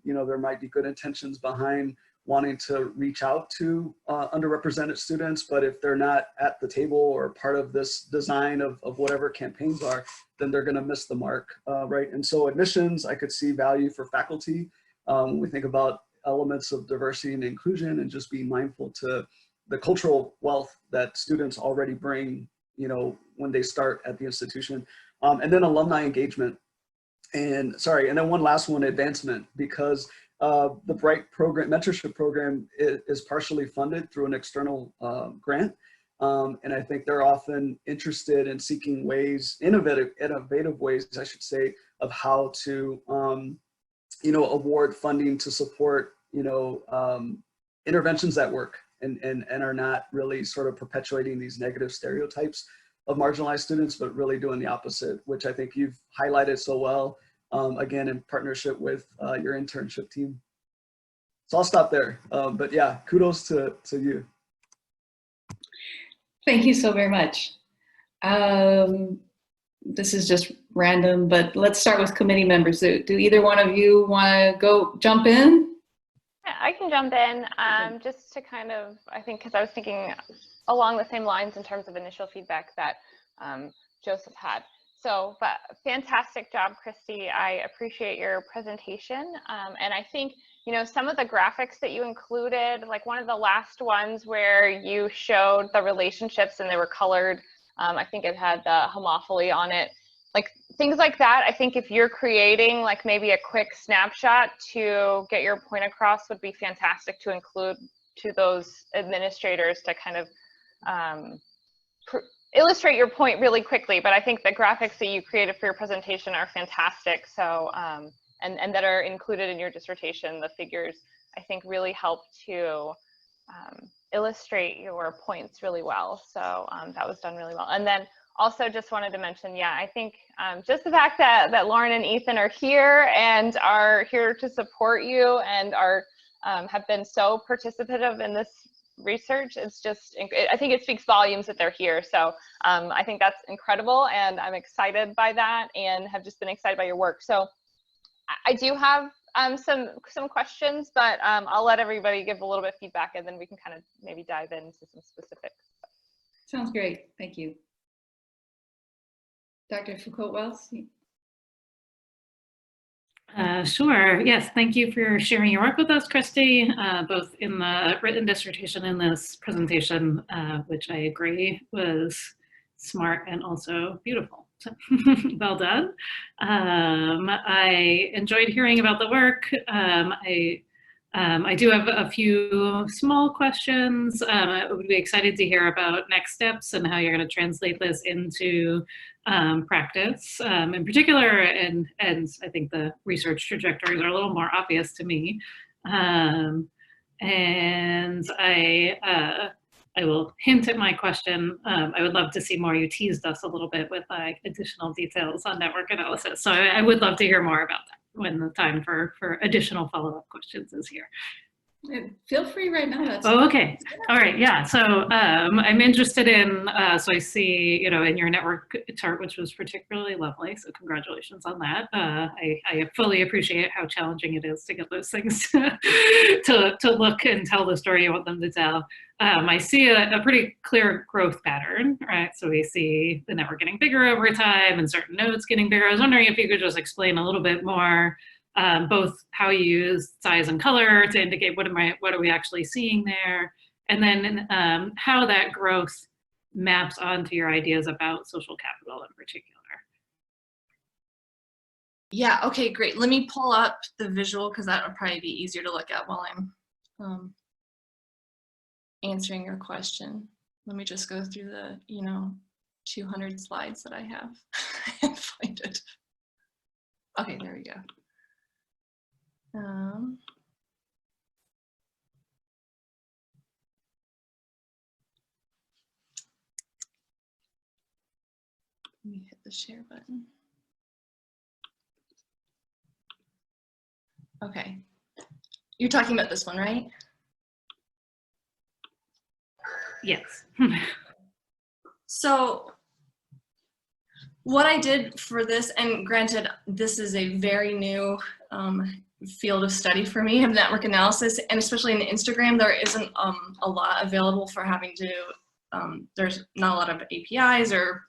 Speaker 2: you know, there might be good intentions behind wanting to reach out to underrepresented students, but if they're not at the table or part of this design of whatever campaigns are, then they're gonna miss the mark, right? And so admissions, I could see value for faculty. When we think about elements of diversity and inclusion and just being mindful to the cultural wealth that students already bring, you know, when they start at the institution. And then alumni engagement. And then one last one, advancement, because the Bright program, mentorship program, is partially funded through an external grant. And I think they're often interested in seeking ways, innovative ways, I should say, of how to, you know, award funding to support, you know, interventions that work and are not really sort of perpetuating these negative stereotypes of marginalized students, but really doing the opposite, which I think you've highlighted so well. Again, in partnership with your internship team. So I'll stop there. But yeah, kudos to you.
Speaker 1: Thank you so very much. This is just random, but let's start with committee members. Do either one of you want to jump in?
Speaker 3: Yeah, I can jump in just to kind of, I think, because I was thinking along the same lines in terms of initial feedback that Joseph had. So, but fantastic job, Kristi. I appreciate your presentation. And I think, you know, some of the graphics that you included, like one of the last ones where you showed the relationships and they were colored, I think it had the homophily on it. Like things like that, I think if you're creating like maybe a quick snapshot to get your point across would be fantastic to include to those administrators to kind of illustrate your point really quickly. But I think the graphics that you created for your presentation are fantastic. So, and that are included in your dissertation, the figures, I think really help to illustrate your points really well. So that was done really well. And then also just wanted to mention, yeah, I think just the fact that Lauren and Ethan are here and are here to support you and are have been so participative in this research, it's just, I think it speaks volumes that they're here. So I think that's incredible, and I'm excited by that and have just been excited by your work. So I do have some questions, but I'll let everybody give a little bit of feedback and then we can kind of maybe dive into some specifics.
Speaker 1: Sounds great. Thank you. Dr. Foucault-Wells?
Speaker 6: Sure. Yes. Thank you for sharing your work with us, Kristi, both in the written dissertation and this presentation, which I agree was smart and also beautiful. So, well done. I enjoyed hearing about the work. I do have a few small questions. I would be excited to hear about next steps and how you're going to translate this into practice in particular, and I think the research trajectories are a little more obvious to me. And I will hint at my question. I would love to see more. You teased us a little bit with additional details on network analysis. So I would love to hear more about that when the time for additional follow-up questions is here.
Speaker 1: Feel free right now. That's
Speaker 6: oh, okay. All right. Yeah. So I'm interested in, so I see, you know, in your network chart, which was particularly lovely. So congratulations on that. I fully appreciate how challenging it is to get those things to look and tell the story you want them to tell. I see a pretty clear growth pattern, right? So we see the network getting bigger over time and certain nodes getting bigger. I was wondering if you could just explain a little bit more both how you use size and color to indicate what are we actually seeing there, and then how that growth maps onto your ideas about social capital in particular.
Speaker 8: Yeah, okay, great. Let me pull up the visual because that would probably be easier to look at while I'm answering your question. Let me just go through the, 200 slides that I have and find it. Okay, there we go. Let me hit the share button. Okay, you're talking about this one, right?
Speaker 6: Yes.
Speaker 8: So what I did for this, and granted, this is a very new field of study for me of network analysis, and especially in Instagram, there isn't a lot available for having to, there's not a lot of APIs or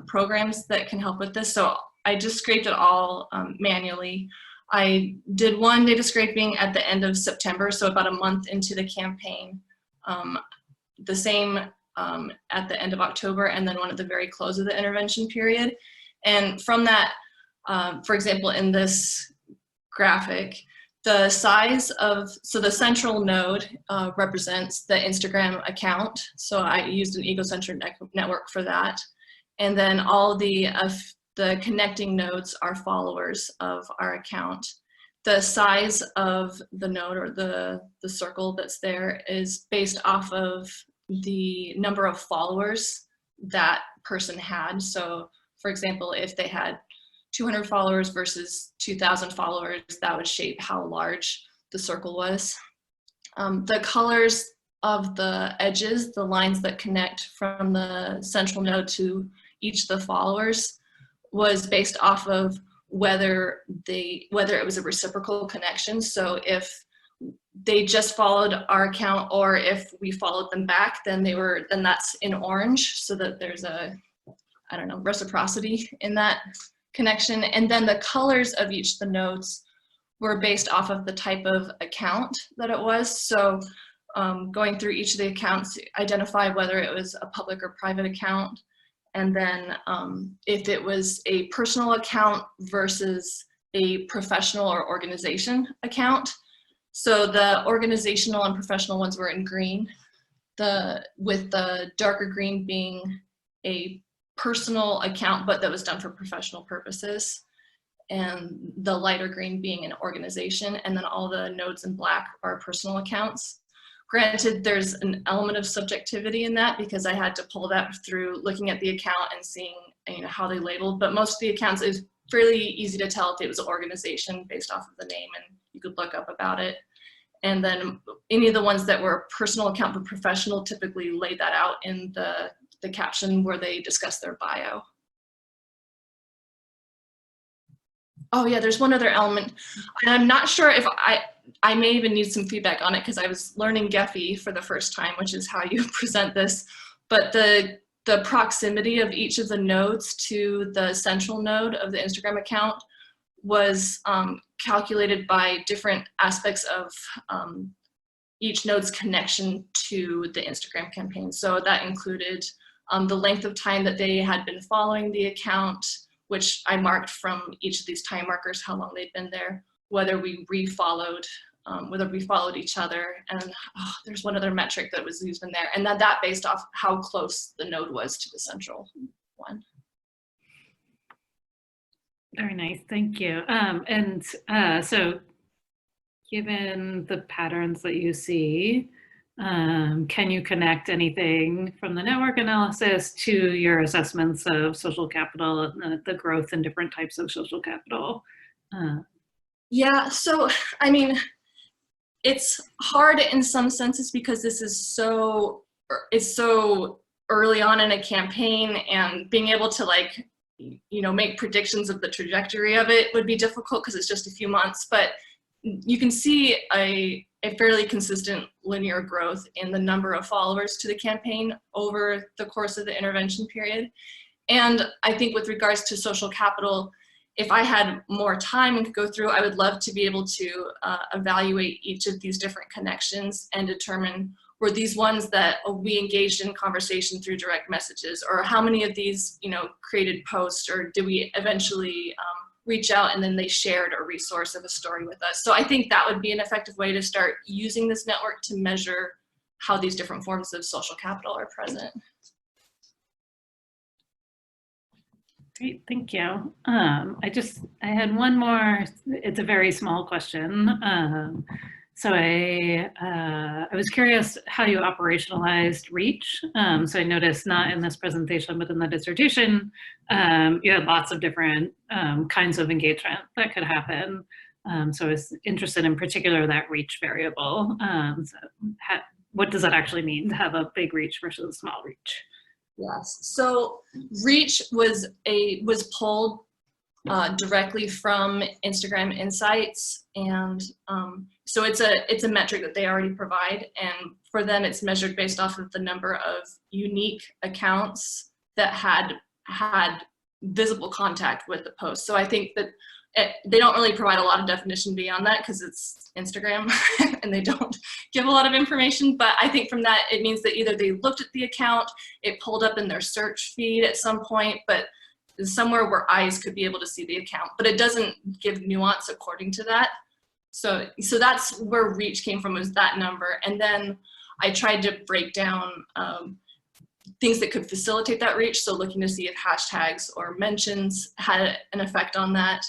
Speaker 8: programs that can help with this. So I just scraped it all manually. I did one data scraping at the end of September, so about a month into the campaign. The same at the end of October, and then one at the very close of the intervention period. And from that, for example, in this graphic, the size of, so the central node represents the Instagram account. So I used an egocentric network for that. And then all the connecting nodes are followers of our account. The size of the node, or the circle that's there, is based off of the number of followers that person had. So for example, if they had 200 followers versus 2,000 followers, that would shape how large the circle was. The colors of the edges, the lines that connect from the central node to each of the followers, was based off of whether it was a reciprocal connection. So if they just followed our account, or if we followed them back, then that's in orange, so that there's a, I don't know, reciprocity in that connection. And then the colors of each of the nodes were based off of the type of account that it was. So going through each of the accounts, identify whether it was a public or private account, and then if it was a personal account versus a professional or organization account. So the organizational and professional ones were in green, with the darker green being a personal account, but that was done for professional purposes, and the lighter green being an organization, and then all the nodes in black are personal accounts. Granted, there's an element of subjectivity in that because I had to pull that through looking at the account and seeing how they labeled, but most of the accounts, it was fairly easy to tell if it was an organization based off of the name, and you could look up about it. And then any of the ones that were personal account but professional typically laid that out in the caption where they discuss their bio. Oh yeah, there's one other element, and I'm not sure if I may even need some feedback on it because I was learning Gephi for the first time, which is how you present this. But the proximity of each of the nodes to the central node of the Instagram account was calculated by different aspects of each node's connection to the Instagram campaign. So that included the length of time that they had been following the account, which I marked from each of these time markers, how long they'd been there, whether we refollowed, whether we followed each other, and there's one other metric that was used in there, and that based off how close the node was to the central one.
Speaker 6: Very nice, thank you. So given the patterns that you see, can you connect anything from the network analysis to your assessments of social capital and the growth in different types of social capital?
Speaker 8: Yeah, so I mean, it's hard in some senses because this is so early on in a campaign, and being able to like, you know, make predictions of the trajectory of it would be difficult because it's just a few months, but you can see a fairly consistent linear growth in the number of followers to the campaign over the course of the intervention period. And I think with regards to social capital, if I had more time and could go through, I would love to be able to evaluate each of these different connections and determine, were these ones that we engaged in conversation through direct messages, or how many of these, you know, created posts, or did we eventually reach out and then they shared a resource of a story with us. So I think that would be an effective way to start using this network to measure how these different forms of social capital are present.
Speaker 6: Great, thank you. I had one more, it's a very small question. So I was curious how you operationalized REACH. So I noticed not in this presentation, but in the dissertation, you had lots of different kinds of engagement that could happen. So I was interested in particular that REACH variable. What does that actually mean to have a big REACH versus a small REACH?
Speaker 8: Yes, so REACH was pulled directly from Instagram Insights, and so it's a metric that they already provide, and for them it's measured based off of the number of unique accounts that had visible contact with the post. So I think that they don't really provide a lot of definition beyond that because it's Instagram and they don't give a lot of information, but I think from that it means that either they looked at the account, it pulled up in their search feed at some point, but somewhere where eyes could be able to see the account, but it doesn't give nuance according to that. So that's where REACH came from, was that number. And then I tried to break down things that could facilitate that REACH. So looking to see if hashtags or mentions had an effect on that.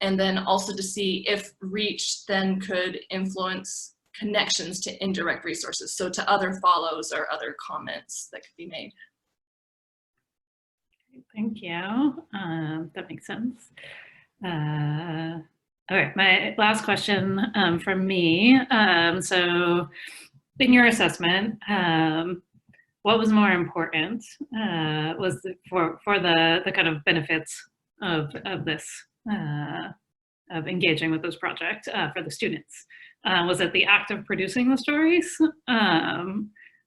Speaker 8: And then also to see if REACH then could influence connections to indirect resources. So to other follows or other comments that could be made.
Speaker 6: Thank you. That makes sense. All right, my last question from me. So in your assessment, what was more important was for the kind of benefits of this, of engaging with this project for the students? Was it the act of producing the stories?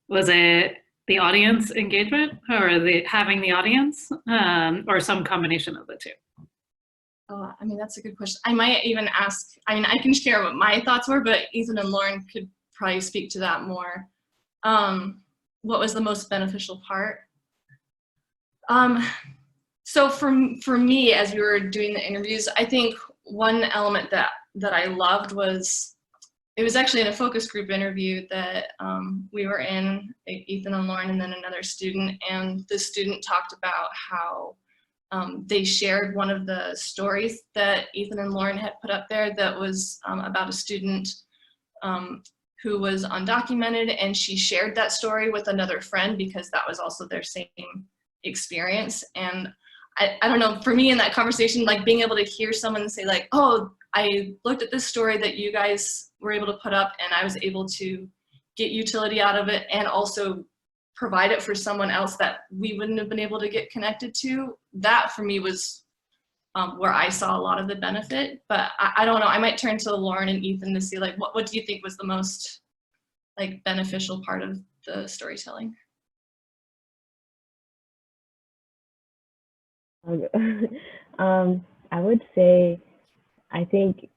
Speaker 6: Was it the audience engagement, or having the audience, or some combination of the two?
Speaker 8: Oh, I mean, that's a good question. I might even ask, I mean, I can share what my thoughts were, but Ethan and Lauren could probably speak to that more. What was the most beneficial part? So for me, as we were doing the interviews, I think one element that I loved was, it was actually in a focus group interview that we were in, Ethan and Lauren and then another student, and the student talked about how they shared one of the stories that Ethan and Lauren had put up there that was about a student who was undocumented, and she shared that story with another friend because that was also their same experience. And I don't know, for me in that conversation, like being able to hear someone say like, oh, I looked at this story that you guys were able to put up and I was able to get utility out of it and also provide it for someone else that we wouldn't have been able to get connected to. That for me was where I saw a lot of the benefit, but I don't know, I might turn to Lauren and Ethan to see like, what do you think was the most like beneficial part of the storytelling?
Speaker 4: I would say, I think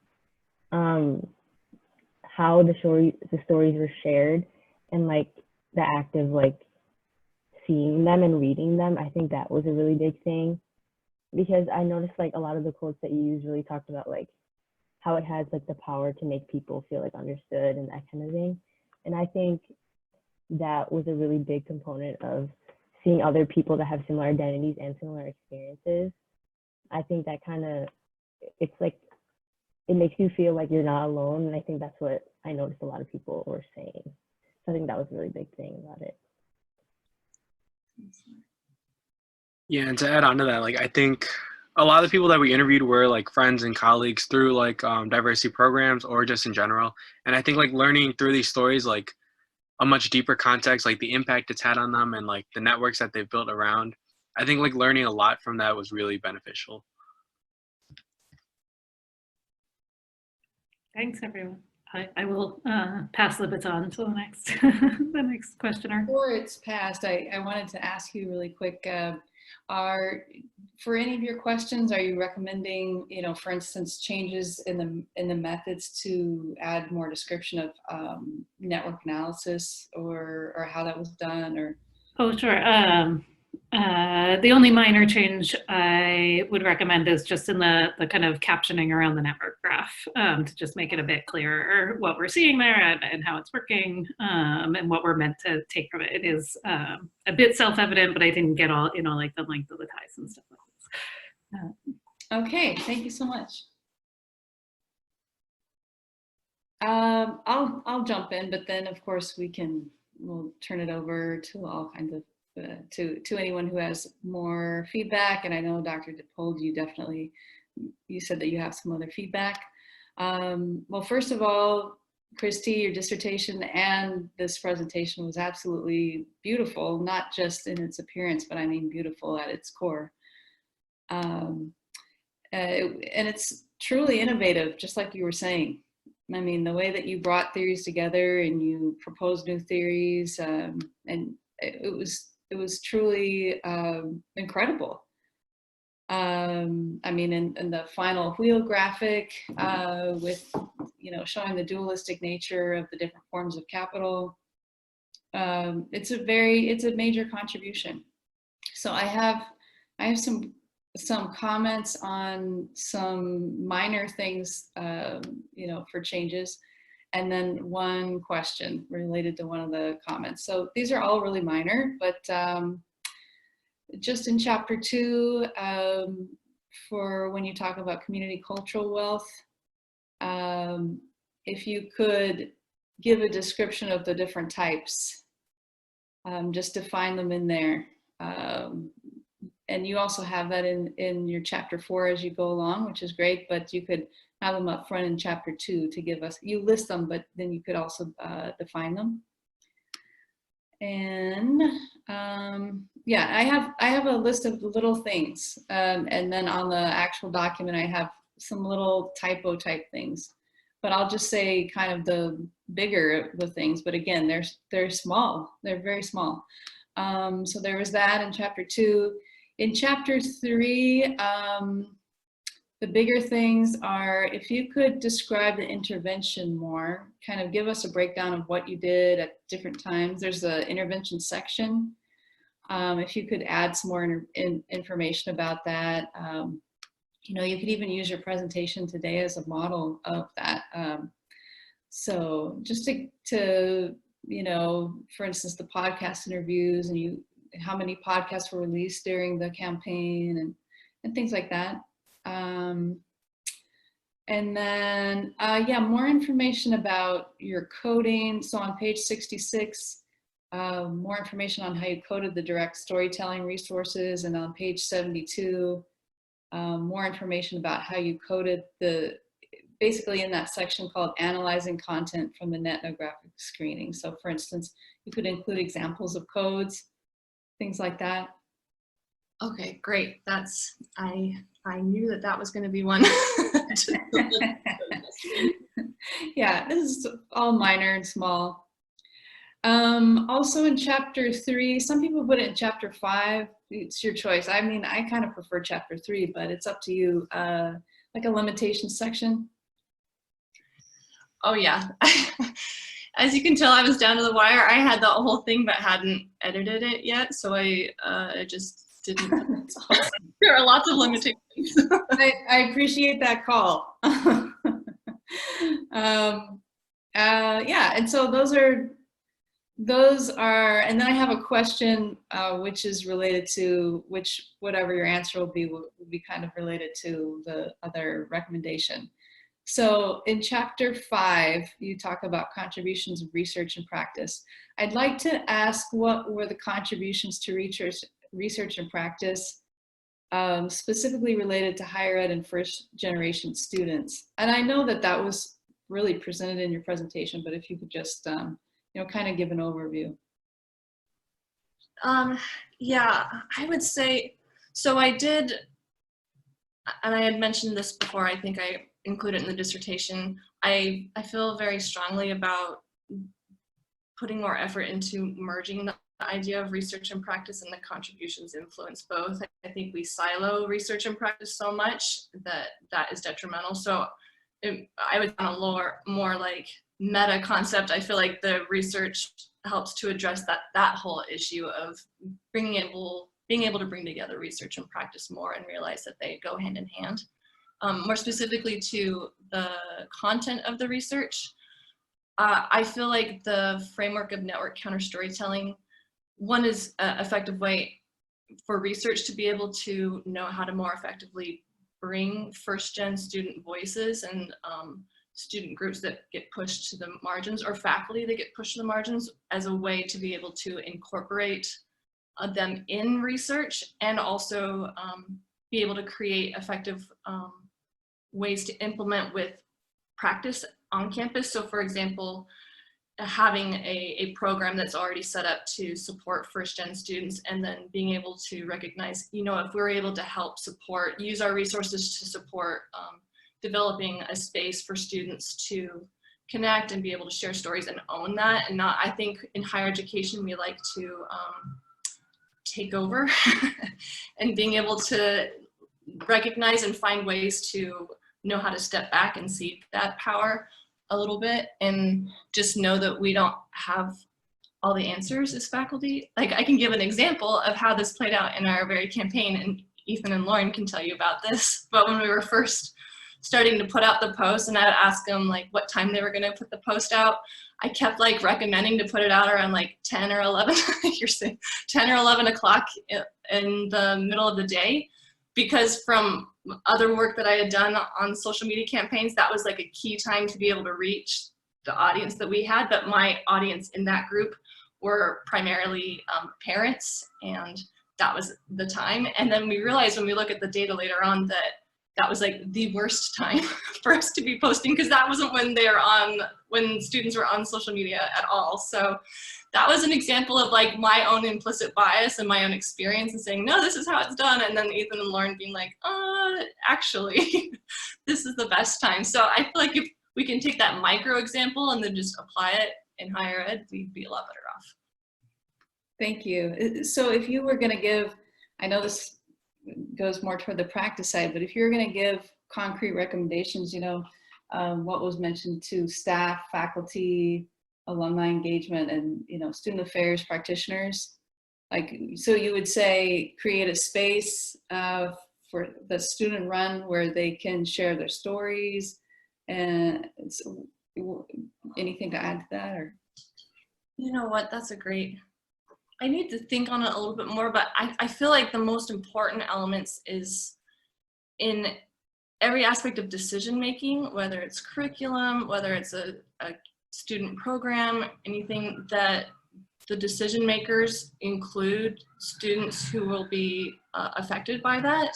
Speaker 4: how the stories were shared and like the act of like seeing them and reading them, I think that was a really big thing, because I noticed like a lot of the quotes that you used really talked about like how it has like the power to make people feel like understood and that kind of thing. And I think that was a really big component of seeing other people that have similar identities and similar experiences. I think that kind of, it's like, it makes you feel like you're not alone. And I think that's what I noticed a lot of people were saying. So I think that was a really big thing about it.
Speaker 5: Yeah, and to add on to that, like I think a lot of the people that we interviewed were like friends and colleagues through like diversity programs or just in general. And I think like learning through these stories, like a much deeper context, like the impact it's had on them and like the networks that they've built around, I think like learning a lot from that was really beneficial.
Speaker 6: Thanks, everyone. I will pass the baton to the next the next questioner.
Speaker 1: Before it's passed, I wanted to ask you really quick, for any of your questions, are you recommending, you know, for instance, changes in the methods to add more description of network analysis or how that was done? Or
Speaker 6: Oh, sure. The only minor change I would recommend is just in the kind of captioning around the network graph, to just make it a bit clearer what we're seeing there and how it's working, and what we're meant to take from it. It is a bit self-evident, but I didn't get all, you know, like the length of the ties and stuff like this.
Speaker 1: okay, thank you so much. I'll jump in, but then of course we'll turn it over to all kinds of to anyone who has more feedback. And I know Dr. DePold, you said that you have some other feedback. Well, first of all, Kristi, your dissertation and this presentation was absolutely beautiful, not just in its appearance, but I mean beautiful at its core. And it's truly innovative, just like you were saying. I mean, the way that you brought theories together and you proposed new theories, and it was truly incredible. I mean, in the final wheel graphic with, you know, showing the dualistic nature of the different forms of capital, it's a major contribution. So I have some comments on some minor things, you know, for changes, and then one question related to one of the comments. So these are all really minor, but just in chapter 2, for when you talk about community cultural wealth, if you could give a description of the different types, just define them in there. And you also have that in your chapter 4 as you go along, which is great, but you could have them up front in chapter 2 to give us, you list them, but then you could also define them. And yeah, I have a list of little things. And then on the actual document, I have some little typo type things, but I'll just say kind of the bigger the things, but again, they're small, they're very small. So there was that in chapter 2. In chapter 3, the bigger things are, if you could describe the intervention more, kind of give us a breakdown of what you did at different times. There's the intervention section. If you could add some more information about that. You know, you could even use your presentation today as a model of that. So just to, you know, for instance, the podcast interviews and how many podcasts were released during the campaign and things like that. And then, yeah, more information about your coding. So on page 66, more information on how you coded the direct storytelling resources. And on page 72, more information about how you coded basically in that section called analyzing content from the net ethnographic screening. So for instance, you could include examples of codes, things like that.
Speaker 8: Okay, great. I knew that was going to be one.
Speaker 1: Yeah, this is all minor and small. Also in chapter 3, some people put it in chapter 5. It's your choice. I mean, I kind of prefer chapter 3, but it's up to you. Like a limitations section.
Speaker 8: Oh yeah. as you can tell, I was down to the wire. I had the whole thing but hadn't edited it yet, so I just didn't. There are lots of limitations.
Speaker 1: I appreciate that call. Yeah, and so those are, and then I have a question which is related to whatever your answer will be kind of related to the other recommendation. So in chapter 5, you talk about contributions of research and practice. I'd like to ask, what were the contributions to research and practice specifically related to higher ed and first generation students? And I know that was really presented in your presentation, but if you could just kind of give an overview.
Speaker 8: Yeah, I would say, so I did, and I had mentioned this before, I think I included in the dissertation, I feel very strongly about putting more effort into merging the idea of research and practice, and the contributions influence both. I think we silo research and practice so much that is detrimental. So I would on a more like meta concept, I feel like the research helps to address that whole issue of being able to bring together research and practice more and realize that they go hand in hand. More specifically to the content of the research, I feel like the framework of network counter storytelling, one is an effective way for research to be able to know how to more effectively bring first-gen student voices and student groups that get pushed to the margins, or faculty that get pushed to the margins, as a way to be able to incorporate them in research, and also be able to create effective ways to implement with practice on campus. So for example, having a program that's already set up to support first-gen students, and then being able to recognize, if we're able to help use our resources to support developing a space for students to connect and be able to share stories and own that, and not, I think in higher education, we like to take over and being able to recognize and find ways to know how to step back and see that power a little bit, and just know that we don't have all the answers as faculty. Like, I can give an example of how this played out in our very campaign, and Ethan and Lauren can tell you about this, but when we were first starting to put out the post, and I would ask them like what time they were going to put the post out, I kept like recommending to put it out around like 10 or 11, you're saying 10 or 11 o'clock in the middle of the day, because from other work that I had done on social media campaigns, that was like a key time to be able to reach the audience that we had. But my audience in that group were primarily parents, and that was the time. And then we realized when we look at the data later on that was like the worst time for us to be posting, because that wasn't when students were on social media at all. So that was an example of like my own implicit bias and my own experience, and saying, no, this is how it's done. And then Ethan and Lauren being like, actually, this is the best time. So I feel like if we can take that micro example and then just apply it in higher ed, we'd be a lot better off.
Speaker 1: Thank you. So if you were going to give, I know this goes more toward the practice side, but if you're going to give concrete recommendations, what was mentioned to staff, faculty, alumni engagement, and student affairs practitioners, so you would say create a space for the student run where they can share their stories, and anything to add to that? Or
Speaker 8: you know what, that's a great, I need to think on it a little bit more, but I feel like the most important elements is in every aspect of decision making, whether it's curriculum, whether it's a student program, anything, that the decision makers include students who will be affected by that.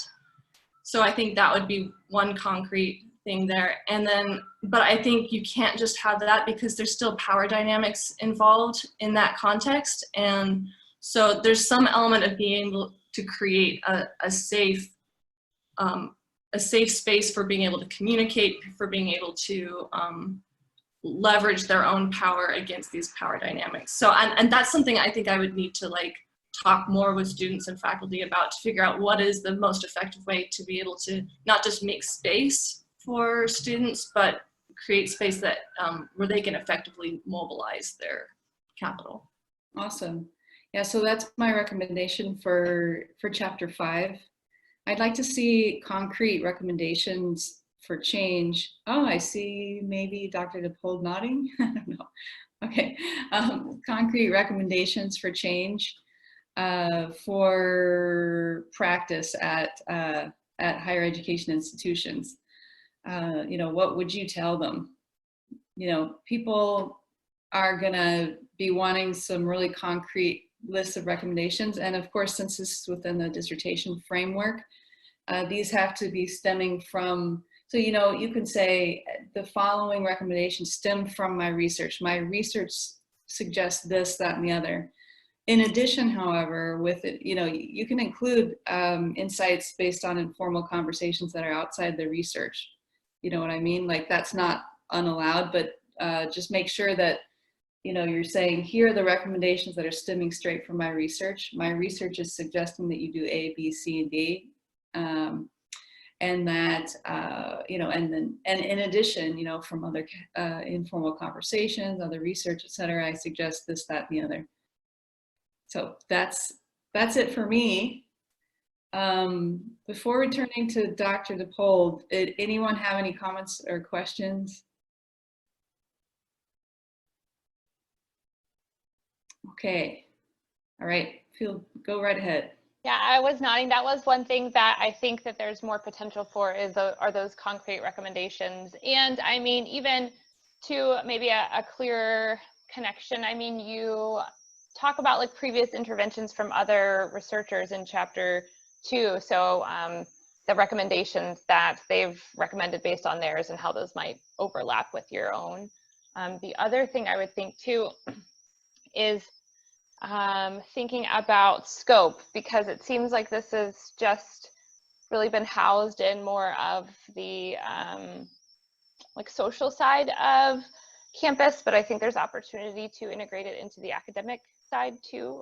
Speaker 8: So I think that would be one concrete thing there. And then, but I think you can't just have that, because there's still power dynamics involved in that context. And so there's some element of being able to create a safe space for being able to communicate, for being able to leverage their own power against these power dynamics. So, and that's something I think I would need to like talk more with students and faculty about, to figure out what is the most effective way to be able to not just make space for students, but create space that where they can effectively mobilize their capital.
Speaker 1: Awesome. Yeah, so that's my recommendation for chapter 5. I'd like to see concrete recommendations for change. Oh, I see maybe Dr. DePold nodding. I don't know. Okay, concrete recommendations for change for practice at higher education institutions. You know, what would you tell them? You know, people are gonna be wanting some really concrete lists of recommendations. And of course, since this is within the dissertation framework, these have to be stemming from, so, you know, you can say the following recommendations stem from my research. My research suggests this, that, and the other. In addition, however, with it, you know, you can include insights based on informal conversations that are outside the research. You know what I mean? Like, that's not unallowed, but just make sure that, you know, you're saying, here are the recommendations that are stemming straight from my research. My research is suggesting that you do A, B, C, and D. And that, you know, and in addition, you know, from other informal conversations, other research, et cetera, I suggest this, that, and the other. So that's it for me. Before returning to Dr. DePold, did anyone have any comments or questions? Okay, all right, go right ahead.
Speaker 3: Yeah, I was nodding. That was one thing that I think that there's more potential for are those concrete recommendations. And I mean, even to maybe a clearer connection, I mean, you talk about like previous interventions from other researchers in chapter 2. So the recommendations that they've recommended based on theirs and how those might overlap with your own. The other thing I would think too is thinking about scope, because it seems like this has just really been housed in more of the like social side of campus, but I think there's opportunity to integrate it into the academic side too.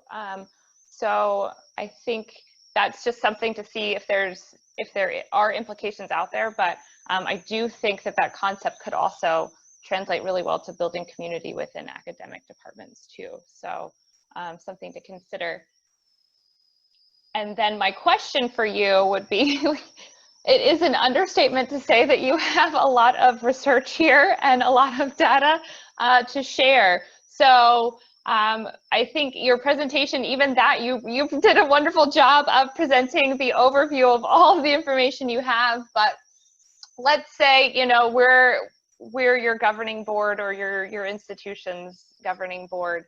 Speaker 3: So I think that's just something to see if there are implications out there, but I do think that concept could also translate really well to building community within academic departments too. So something to consider. And then my question for you would be, it is an understatement to say that you have a lot of research here and a lot of data to share. So I think your presentation, even that, you did a wonderful job of presenting the overview of all of the information you have. But let's say, you know, we're your governing board or your institution's governing board.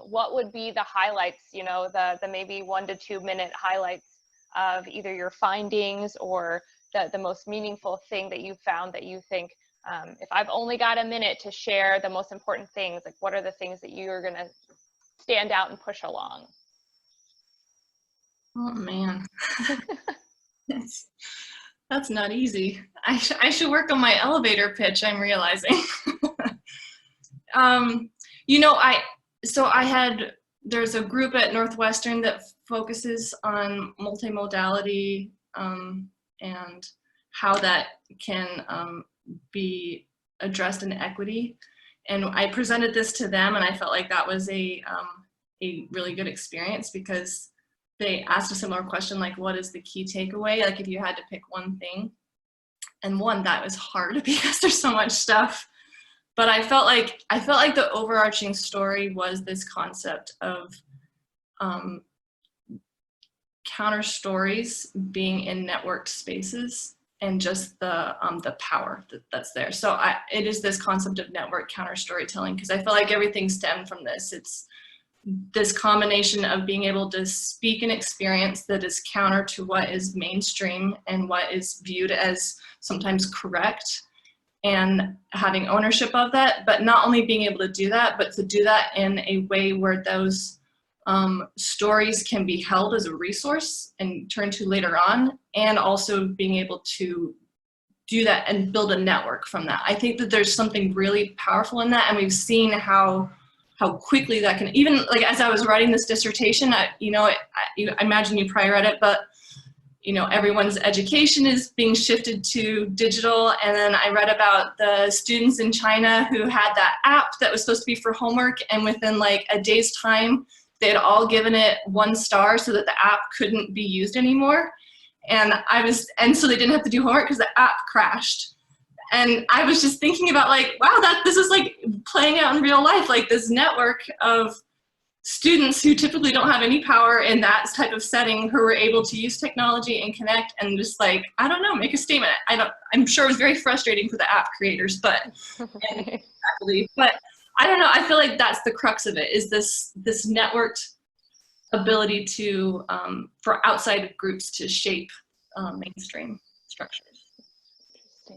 Speaker 3: What would be the highlights, you know, the maybe 1 to 2 minute highlights of either your findings or the most meaningful thing that you found that you think, if I've only got a minute to share the most important things, like what are the things that you're going to stand out and push along?
Speaker 8: Oh man, that's not easy. I should work on my elevator pitch, I'm realizing. You know, there's a group at Northwestern that focuses on multimodality and how that can be addressed in equity. And I presented this to them, and I felt like that was a really good experience, because they asked a similar question, like, what is the key takeaway? Like, if you had to pick one thing. And one, that was hard because there's so much stuff. But I felt like the overarching story was this concept of counter stories being in networked spaces, and just the power that's there. So it is this concept of network counter storytelling, because I feel like everything stemmed from this. It's this combination of being able to speak an experience that is counter to what is mainstream and what is viewed as sometimes correct, and having ownership of that, but not only being able to do that, but to do that in a way where those stories can be held as a resource and turned to later on, and also being able to do that and build a network from that. I think that there's something really powerful in that, and we've seen how quickly that can, even like as I was writing this dissertation, I imagine you probably read it, but everyone's education is being shifted to digital. And then I read about the students in China who had that app that was supposed to be for homework, and within like a day's time, they had all given it 1 star so that the app couldn't be used anymore. And so they didn't have to do homework because the app crashed. And I was just thinking about like, wow, this is like playing out in real life, like this network of students who typically don't have any power in that type of setting, who were able to use technology and connect and just like, I don't know, make a statement. I'm sure it was very frustrating for the app creators, but faculty, but I don't know. I feel like that's the crux of it, is this networked ability to for outside groups to shape mainstream structures.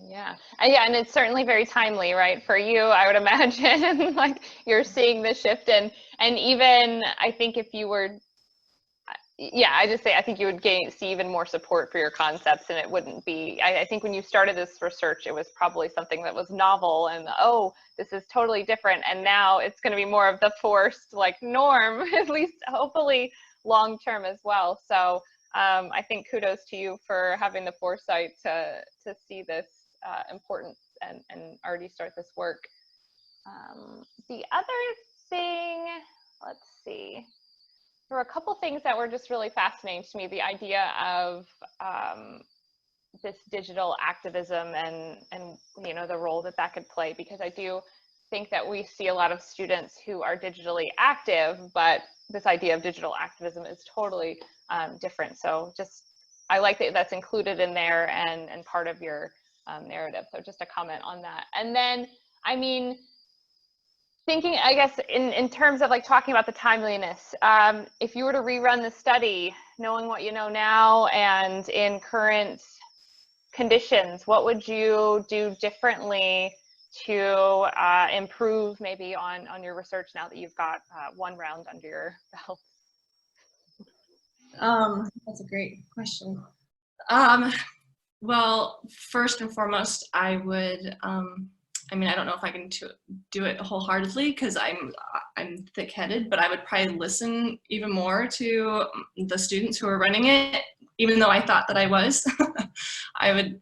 Speaker 3: Yeah. Yeah, and it's certainly very timely, right? For you, I would imagine, like you're seeing the shift, and even I think if you were, yeah, I think you would see even more support for your concepts, and it wouldn't be, I think when you started this research, it was probably something that was novel and, oh, this is totally different, and now it's going to be more of the forced like norm, at least hopefully long term as well. So I think kudos to you for having the foresight to see this importance and already start this work. The other thing, let's see, there were a couple things that were just really fascinating to me. The idea of this digital activism and the role that could play, because I do think that we see a lot of students who are digitally active, but this idea of digital activism is totally different. So I like that that's included in there and part of your narrative. So just a comment on that. And then, I mean, thinking, I guess, in terms of like talking about the timeliness, if you were to rerun the study, knowing what you know now and in current conditions, what would you do differently to improve maybe on your research now that you've got 1 round under your belt?
Speaker 8: That's a great question. Well, first and foremost, I would, I mean, I don't know if I can do it wholeheartedly because I'm thick-headed, but I would probably listen even more to the students who are running it, even though I thought that I was. I would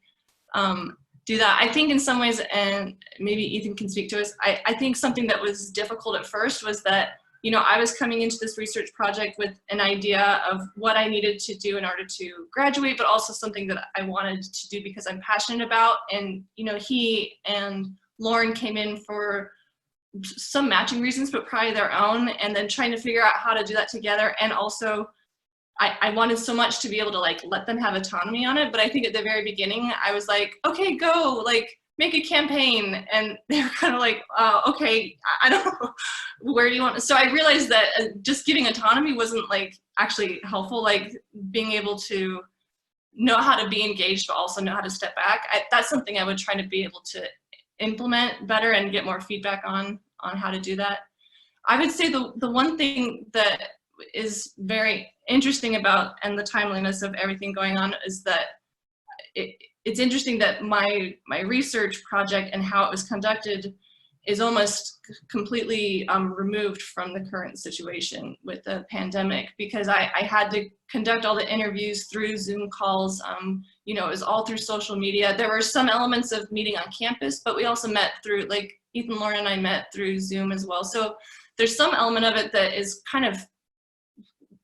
Speaker 8: do that. I think in some ways, and maybe Ethan can speak to us, I think something that was difficult at first was that, I was coming into this research project with an idea of what I needed to do in order to graduate, but also something that I wanted to do because I'm passionate about. And, he and Lauren came in for some matching reasons, but probably their own, and then trying to figure out how to do that together. And also, I wanted so much to be able to like let them have autonomy on it. But I think at the very beginning, I was like, okay, go, like make a campaign. And they were kind of like, okay, I don't know, where do you want to? So I realized that just giving autonomy wasn't like actually helpful, like being able to know how to be engaged, but also know how to step back. That's something I would try to be able to implement better and get more feedback on how to do that. I would say the one thing that is very interesting about, and the timeliness of everything going on, is that it's interesting that my research project and how it was conducted is almost completely removed from the current situation with the pandemic, because I had to conduct all the interviews through Zoom calls. It was all through social media. There were some elements of meeting on campus, but we also met through, like Ethan, Lauren, and I met through Zoom as well. So there's some element of it that is kind of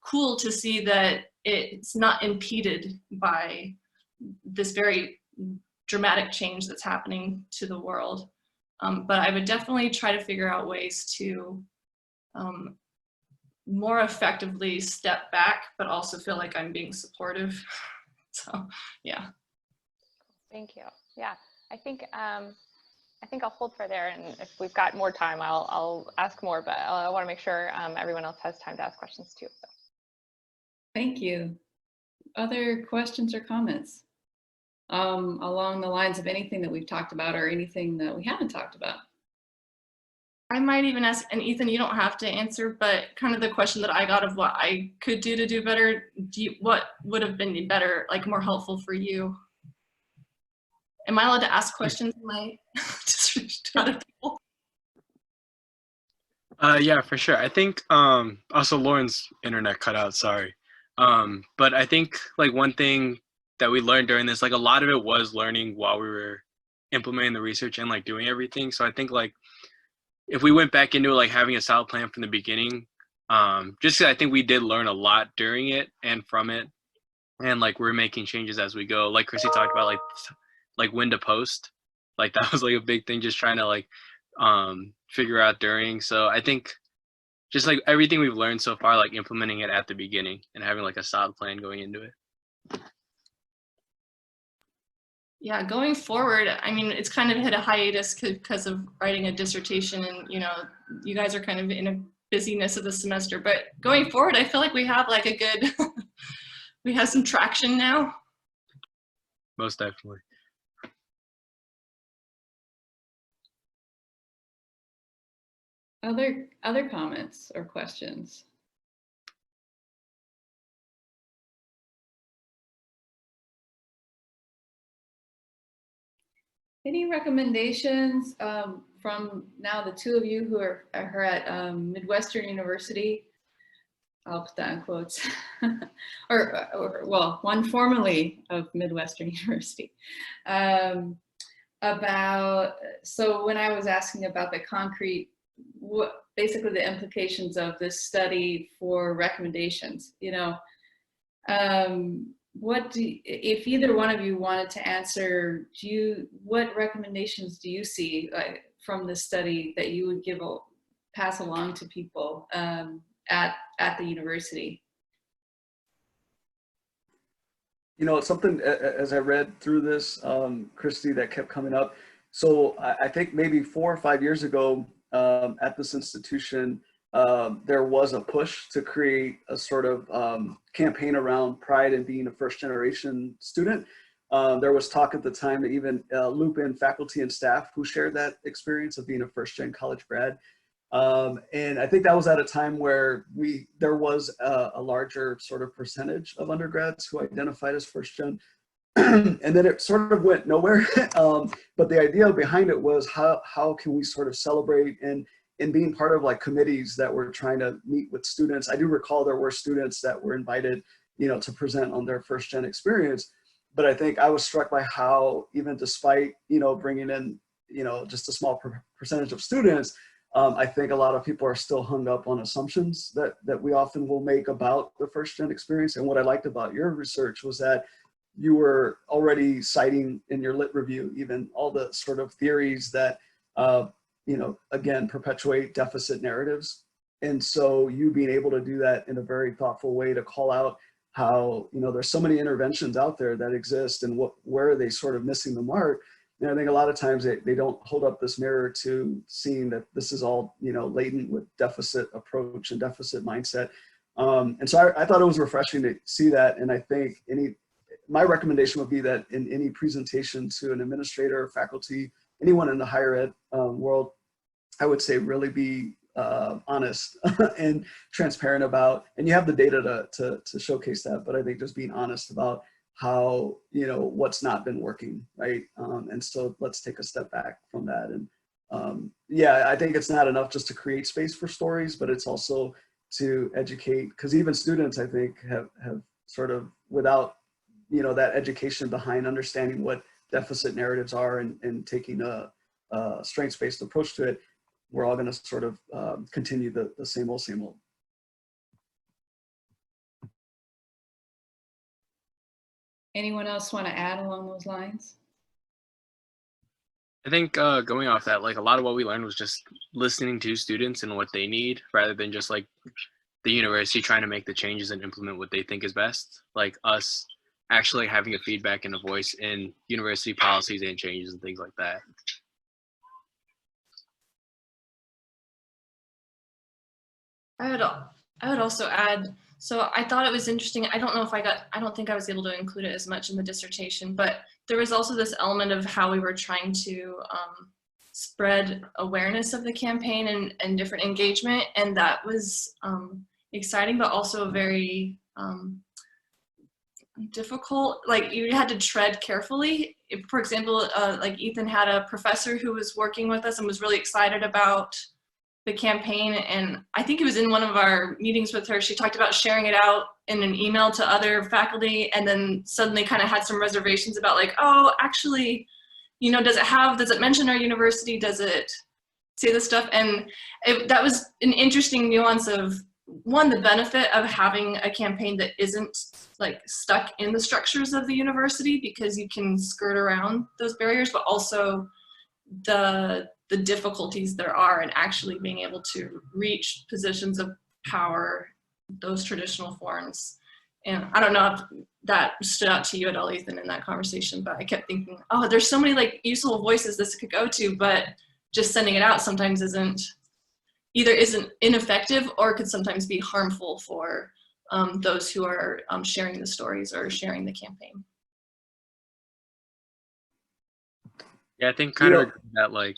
Speaker 8: cool to see that it's not impeded by this very dramatic change that's happening to the world. But I would definitely try to figure out ways to more effectively step back, but also feel like I'm being supportive. So, yeah.
Speaker 3: Thank you. Yeah, I think I'll hold for there, and if we've got more time, I'll ask more, but I want to make sure everyone else has time to ask questions too. So.
Speaker 1: Thank you. Other questions or comments along the lines of anything that we've talked about or anything that we haven't talked about?
Speaker 8: I might even ask, and Ethan, you don't have to answer, but kind of the question that I got of what I could do to do better, what would have been better, like more helpful for you? Am I allowed to ask questions? Am I just to other people?
Speaker 5: Yeah, for sure. I think also Lauren's internet cut out, sorry. But I think like one thing that we learned during this, like a lot of it was learning while we were implementing the research and like doing everything. So I think like if we went back into like having a solid plan from the beginning, just 'cause I think we did learn a lot during it and from it, and like we're making changes as we go. Like Kristi talked about, like when to post, like that was like a big thing, just trying to like figure out during. So I think just like everything we've learned so far, like implementing it at the beginning and having like a solid plan going into it.
Speaker 8: Yeah, going forward, I mean, it's kind of hit a hiatus because of writing a dissertation, and you know, you guys are kind of in a busyness of the semester, but going forward, I feel like we have like a good, we have some traction now.
Speaker 5: Most definitely.
Speaker 1: Other comments or questions? Any recommendations from now the two of you who are at Midwestern University? I'll put that in quotes. or well, one formerly of Midwestern University. So when I was asking about the concrete, basically the implications of this study for recommendations, you know, if either one of you wanted to answer, what recommendations do you see from this study that you would pass along to people at the university?
Speaker 2: You know, something as I read through this, Kristi, that kept coming up. So I think maybe 4 or 5 years ago at this institution, there was a push to create a sort of campaign around pride in being a first generation student. There was talk at the time to even loop in faculty and staff who shared that experience of being a first gen college grad. And I think that was at a time where there was a larger sort of percentage of undergrads who identified as first gen. And then it sort of went nowhere. But the idea behind it was how can we sort of celebrate and being part of like committees that were trying to meet with students. I do recall there were students that were invited, you know, to present on their first gen experience. But I think I was struck by how even despite, you know, bringing in, you know, just a small percentage of students, I think a lot of people are still hung up on assumptions that we often will make about the first gen experience. And what I liked about your research was that you were already citing in your lit review, even all the sort of theories that, you know, again, perpetuate deficit narratives. And so you being able to do that in a very thoughtful way to call out how, you know, there's so many interventions out there that exist and where are they sort of missing the mark. And I think a lot of times they don't hold up this mirror to seeing that this is all, you know, laden with deficit approach and deficit mindset. And so I thought it was refreshing to see that. And I think my recommendation would be that in any presentation to an administrator, faculty, anyone in the higher ed world, I would say really be honest and transparent about, and you have the data to showcase that, but I think just being honest about how, you know, what's not been working, right? And so let's take a step back from that. And yeah, I think it's not enough just to create space for stories, but it's also to educate, because even students, I think, have sort of, without, you know, that education behind understanding what deficit narratives are and taking a strengths-based approach to it, we're all going to sort of continue the same old, same old.
Speaker 1: Anyone else want to add along those lines?
Speaker 5: I think going off that, like a lot of what we learned was just listening to students and what they need, rather than just like the university trying to make the changes and implement what they think is best. Like us actually having a feedback and a voice in university policies and changes and things like that.
Speaker 8: I would also add, so I thought it was interesting. I don't think I was able to include it as much in the dissertation, but there was also this element of how we were trying to spread awareness of the campaign and different engagement. And that was exciting, but also very difficult. Like you had to tread carefully. If, for example, like Ethan had a professor who was working with us and was really excited about the campaign, and I think it was in one of our meetings with her, she talked about sharing it out in an email to other faculty, and then suddenly kind of had some reservations about like, oh, actually, you know, does it mention our university? Does it say this stuff? And that was an interesting nuance of, one, the benefit of having a campaign that isn't like stuck in the structures of the university, because you can skirt around those barriers, but also the difficulties there are in actually being able to reach positions of power, those traditional forms. And I don't know if that stood out to you at all, Ethan, in that conversation, but I kept thinking, oh, there's so many like useful voices this could go to, but just sending it out sometimes isn't ineffective, or could sometimes be harmful for those who are sharing the stories or sharing the campaign.
Speaker 5: Yeah, I think kind of that like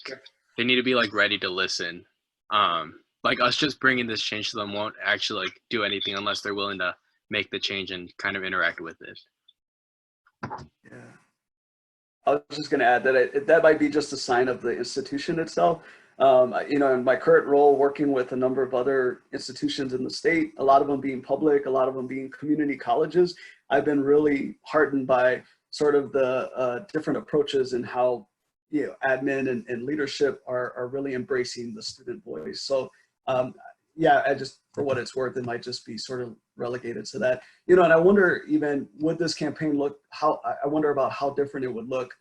Speaker 5: they need to be like ready to listen. Like us just bringing this change to them won't actually like do anything unless they're willing to make the change and kind of interact with it.
Speaker 2: Yeah. I was just going to add that that might be just a sign of the institution itself. You know, in my current role, working with a number of other institutions in the state, a lot of them being public, a lot of them being community colleges, I've been really heartened by sort of the different approaches and how, you know, admin and leadership are really embracing the student voice. So yeah, I just, for what it's worth, it might just be sort of relegated to that. You know, and I wonder even, would this campaign look, I wonder about how different it would look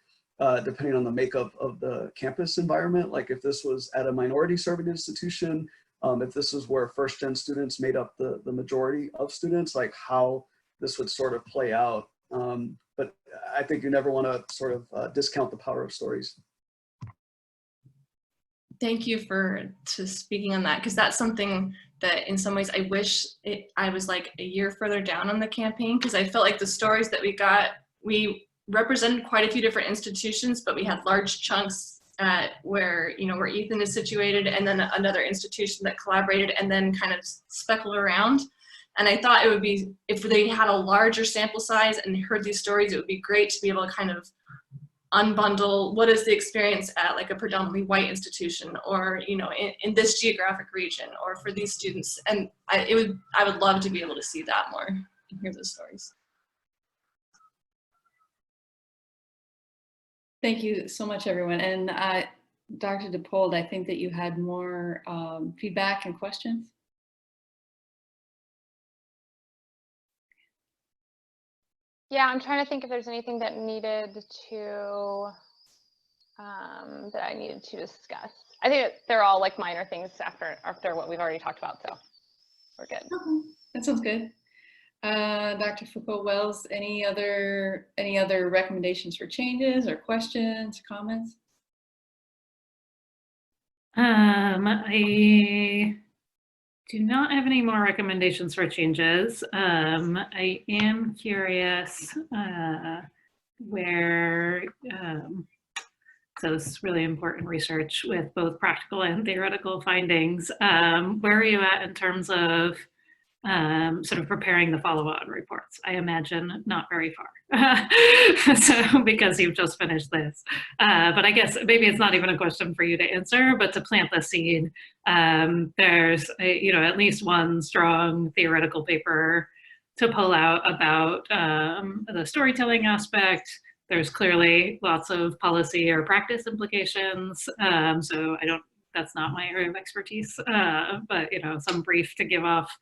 Speaker 2: depending on the makeup of the campus environment. Like if this was at a minority serving institution, if this is where first gen students made up the majority of students, like how this would sort of play out. But I think you never want to sort of discount the power of stories.
Speaker 8: Thank you for speaking on that, because that's something that in some ways I wish I was like a year further down on the campaign, because I felt like the stories that we got, we represented quite a few different institutions, but we had large chunks at where, you know, where Ethan is situated, and then another institution that collaborated, and then kind of speckled around. And I thought it would be, if they had a larger sample size and heard these stories, it would be great to be able to kind of unbundle what is the experience at like a predominantly white institution, or, you know, in this geographic region, or for these students. And I would love to be able to see that more and hear those stories.
Speaker 1: Thank you so much, everyone. And Dr. DePold, I think that you had more feedback and questions.
Speaker 3: Yeah, I'm trying to think if there's anything that needed to, that I needed to discuss. I think they're all like minor things after what we've already talked about, so we're good.
Speaker 1: Okay. That sounds good. Dr. Foucault-Wells, any other recommendations for changes or questions, comments?
Speaker 6: I do not have any more recommendations for changes. I am curious where, so this is really important research with both practical and theoretical findings. Where are you at in terms of sort of preparing the follow-on reports? I imagine not very far, so because you've just finished this. But I guess maybe it's not even a question for you to answer, but to plant the seed, there's you know, at least one strong theoretical paper to pull out about the storytelling aspect. There's clearly lots of policy or practice implications. So that's not my area of expertise, but you know, some brief to give off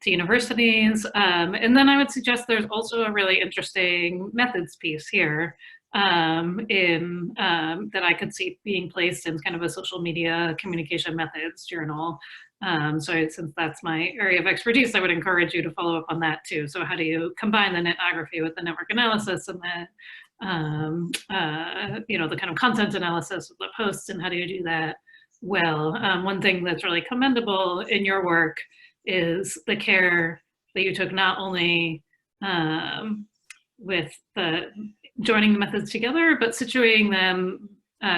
Speaker 6: to universities. And then I would suggest there's also a really interesting methods piece here that I could see being placed in kind of a social media communication methods journal. So since that's my area of expertise, I would encourage you to follow up on that too. So how do you combine the netography with the network analysis and the, you know, the kind of content analysis of the posts, and how do you do that well? One thing that's really commendable in your work is the care that you took not only with joining the methods together, but situating them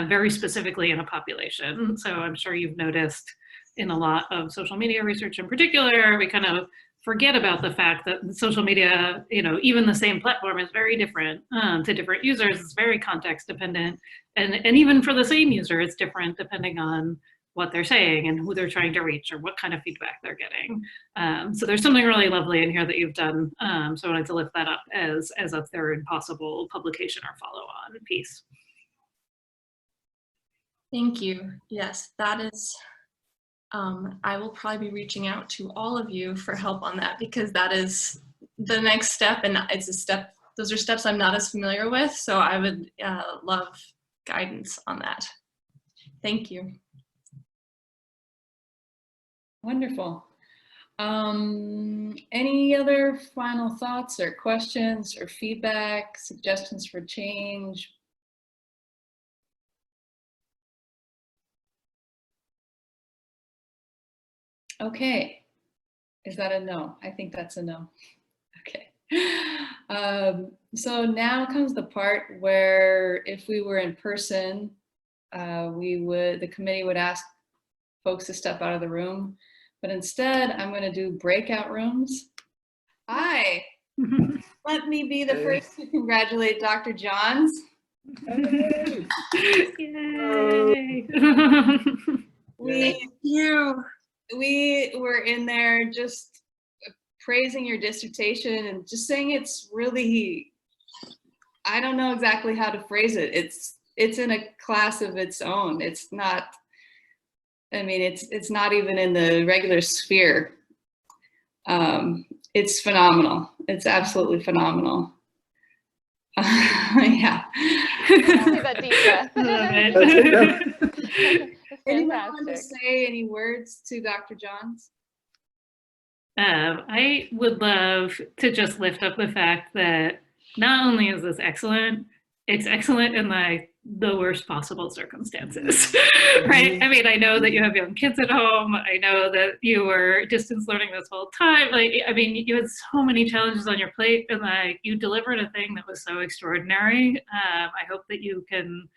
Speaker 6: very specifically in a population. So I'm sure you've noticed in a lot of social media research in particular, we kind of forget about the fact that social media, you know, even the same platform is very different to different users. It's very context dependent. And even for the same user, it's different depending on what they're saying and who they're trying to reach or what kind of feedback they're getting. So there's something really lovely in here that you've done. So I wanted to lift that up as a third possible publication or follow-on piece.
Speaker 8: Thank you. Yes, that is, I will probably be reaching out to all of you for help on that, because that is the next step, and it's a step, those are steps I'm not as familiar with, so I would love guidance on that. Thank you.
Speaker 1: Wonderful. Any other final thoughts or questions or feedback, suggestions for change? Okay. Is that a no? I think that's a no. Okay. So now comes the part where if we were in person, the committee would ask folks to step out of the room, but instead I'm going to do breakout rooms. Hi, let me be the first to congratulate Dr. Johns.
Speaker 6: Yay! We
Speaker 1: were in there just praising your dissertation and just saying it's really, I don't know exactly how to phrase it. It's in a class of its own. It's not, I mean, it's not even in the regular sphere. It's phenomenal. It's absolutely phenomenal. Yeah.
Speaker 3: That deep breath.
Speaker 1: Anyone want to say any words to Dr. Johns?
Speaker 6: I would love to just lift up the fact that not only is this excellent, it's excellent in the worst possible circumstances, right? I mean, I know that you have young kids at home. I know that you were distance learning this whole time. Like, I mean, you had so many challenges on your plate, and like you delivered a thing that was so extraordinary. I hope that you can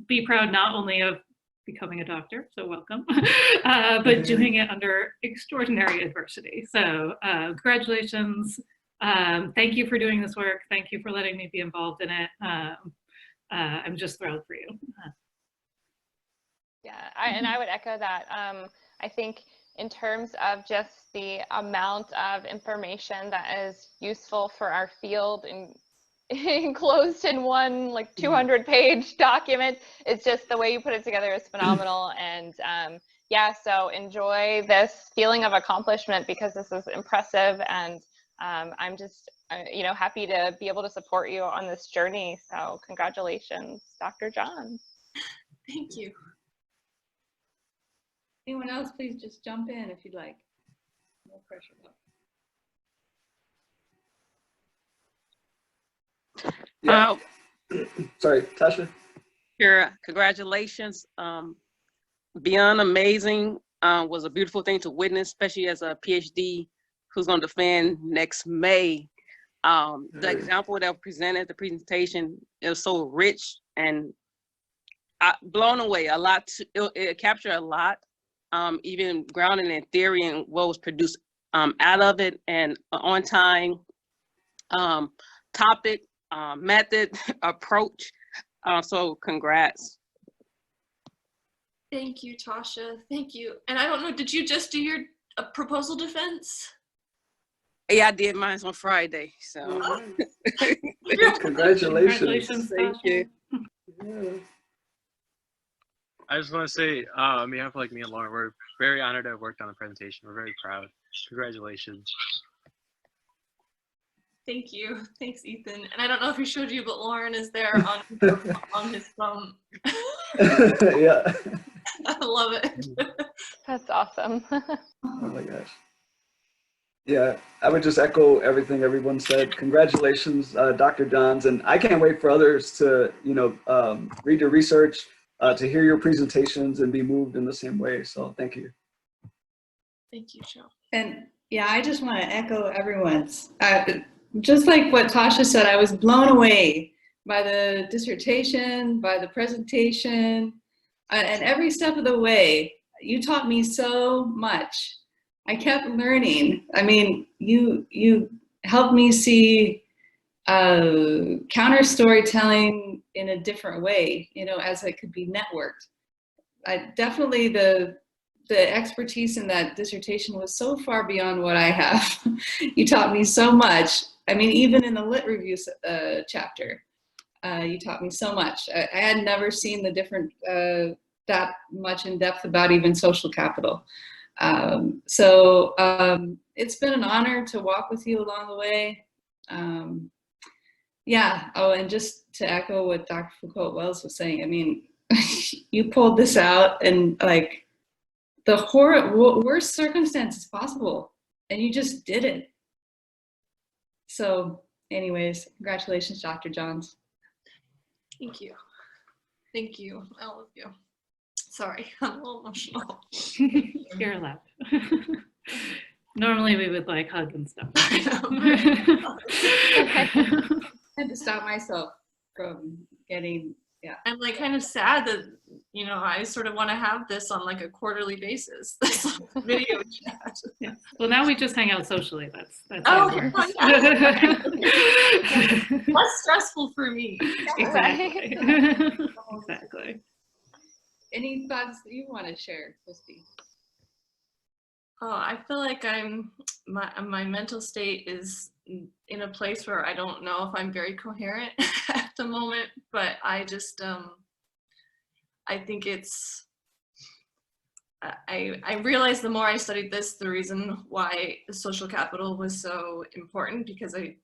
Speaker 6: be proud not only of becoming a doctor, so welcome, but doing it under extraordinary adversity. So congratulations. Thank you for doing this work. Thank you for letting me be involved in it. I'm just thrilled for you.
Speaker 3: Yeah, and I would echo that. I think in terms of just the amount of information that is useful for our field and enclosed in one like 200-page document, it's just the way you put it together is phenomenal. And yeah, so enjoy this feeling of accomplishment because this is impressive, and I'm just happy to be able to support you on this journey. So congratulations, Dr. John.
Speaker 8: Thank you.
Speaker 1: Anyone else, please just jump in if you'd like. No pressure though.
Speaker 2: Yeah. Sorry, Tasha.
Speaker 7: Sure. Congratulations. Beyond amazing. Was a beautiful thing to witness, especially as a PhD who's going to defend next May. The example that was presented, the presentation, it was so rich and blown away. A lot. It captured a lot, even grounded in theory and what was produced out of it, and on time, topic, method, approach. So congrats.
Speaker 8: Thank you, Tasha. Thank you. And I don't know, did you just do your proposal defense?
Speaker 7: Yeah, I did mine on Friday. So
Speaker 2: Congratulations.
Speaker 7: Thank you.
Speaker 2: Yeah.
Speaker 5: I just want to say, on behalf of me and Lauren, we're very honored to have worked on the presentation. We're very proud. Congratulations.
Speaker 8: Thank you. Thanks, Ethan. And I don't know if he showed you, but Lauren is there on his phone.
Speaker 2: Yeah.
Speaker 8: I love it.
Speaker 3: That's awesome.
Speaker 2: Oh my gosh. Yeah, I would just echo everything everyone said. Congratulations, Dr. Johns, and I can't wait for others to, read your research, to hear your presentations, and be moved in the same way. So thank you.
Speaker 8: Thank you, Joe.
Speaker 1: And yeah, I just want to echo everyone's. Just like what Tasha said, I was blown away by the dissertation, by the presentation, and every step of the way. You taught me so much. I kept learning. I mean, you helped me see counter storytelling in a different way, as it could be networked. I definitely the expertise in that dissertation was so far beyond what I have. You taught me so much. I mean, even in the lit review chapter, you taught me so much. I had never seen the different, that much in depth about even social capital. It's been an honor to walk with you along the way. Yeah, oh, and just to echo what Dr. Foucault-Wells was saying, I mean, you pulled this out and like the worst circumstances possible, and you just did it. So anyways, congratulations, Dr. Johns.
Speaker 8: Thank you. Thank you, all of you. Sorry, I'm a little emotional.
Speaker 6: You're allowed. Normally we would like hug and stuff.
Speaker 1: I had to stop myself from getting, yeah.
Speaker 8: I'm like kind of sad that, you know, I sort of want to have this on like a quarterly basis, this video chat.
Speaker 6: Yeah. Well, now we just hang out socially. That's
Speaker 8: Oh,
Speaker 6: how it works.
Speaker 8: less stressful for me.
Speaker 6: Exactly. Exactly.
Speaker 1: Any thoughts that you want to share, Kristi?
Speaker 8: Oh, I feel like my mental state is in a place where I don't know if I'm very coherent at the moment, but I just I think it's I realized the more I studied this, the reason why social capital was so important, because I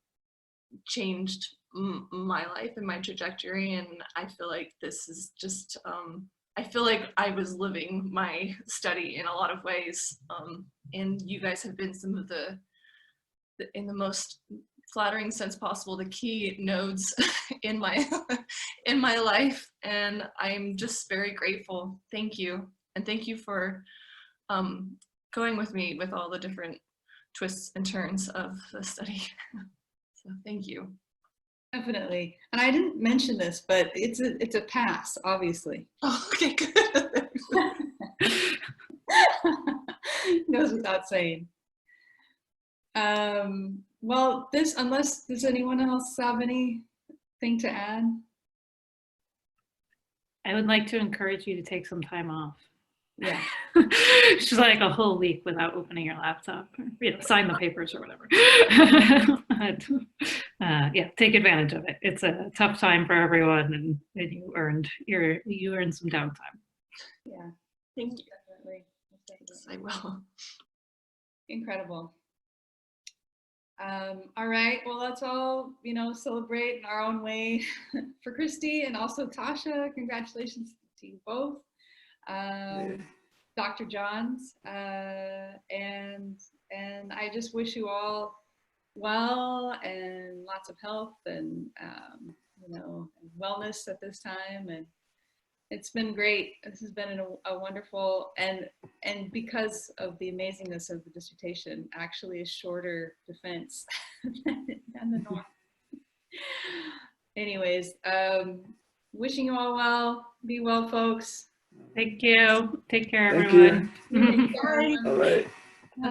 Speaker 8: changed my life and my trajectory, and I feel like this is just I feel like I was living my study in a lot of ways, and you guys have been some of the in the most flattering sense possible, the key nodes in my in my life, and I'm just very grateful. Thank you, and thank you for going with me with all the different twists and turns of the study. So thank you.
Speaker 1: Definitely. And I didn't mention this, but it's a pass, obviously.
Speaker 8: Oh, okay, good.
Speaker 1: Goes without saying. Well, does anyone else have anything to add?
Speaker 6: I would like to encourage you to take some time off.
Speaker 1: Yeah.
Speaker 6: She's like a whole week without opening your laptop, or, you know, sign the papers or whatever. But, yeah, take advantage of it. It's a tough time for everyone, and you earned some downtime.
Speaker 1: Yeah.
Speaker 8: Thank you.
Speaker 1: Definitely.
Speaker 8: Yes, I will.
Speaker 1: Incredible. All right, well, let's all, you know, celebrate in our own way for Kristi, and also Tasha. Congratulations to you both. Dr. Johns, and I just wish you all well and lots of health and you know, wellness at this time. And it's been great. This has been a wonderful, and because of the amazingness of the dissertation, actually a shorter defense than the norm. Anyways, wishing you all well. Be well, folks.
Speaker 6: Thank you. Take care,
Speaker 2: Thank
Speaker 6: everyone.
Speaker 2: you. All right.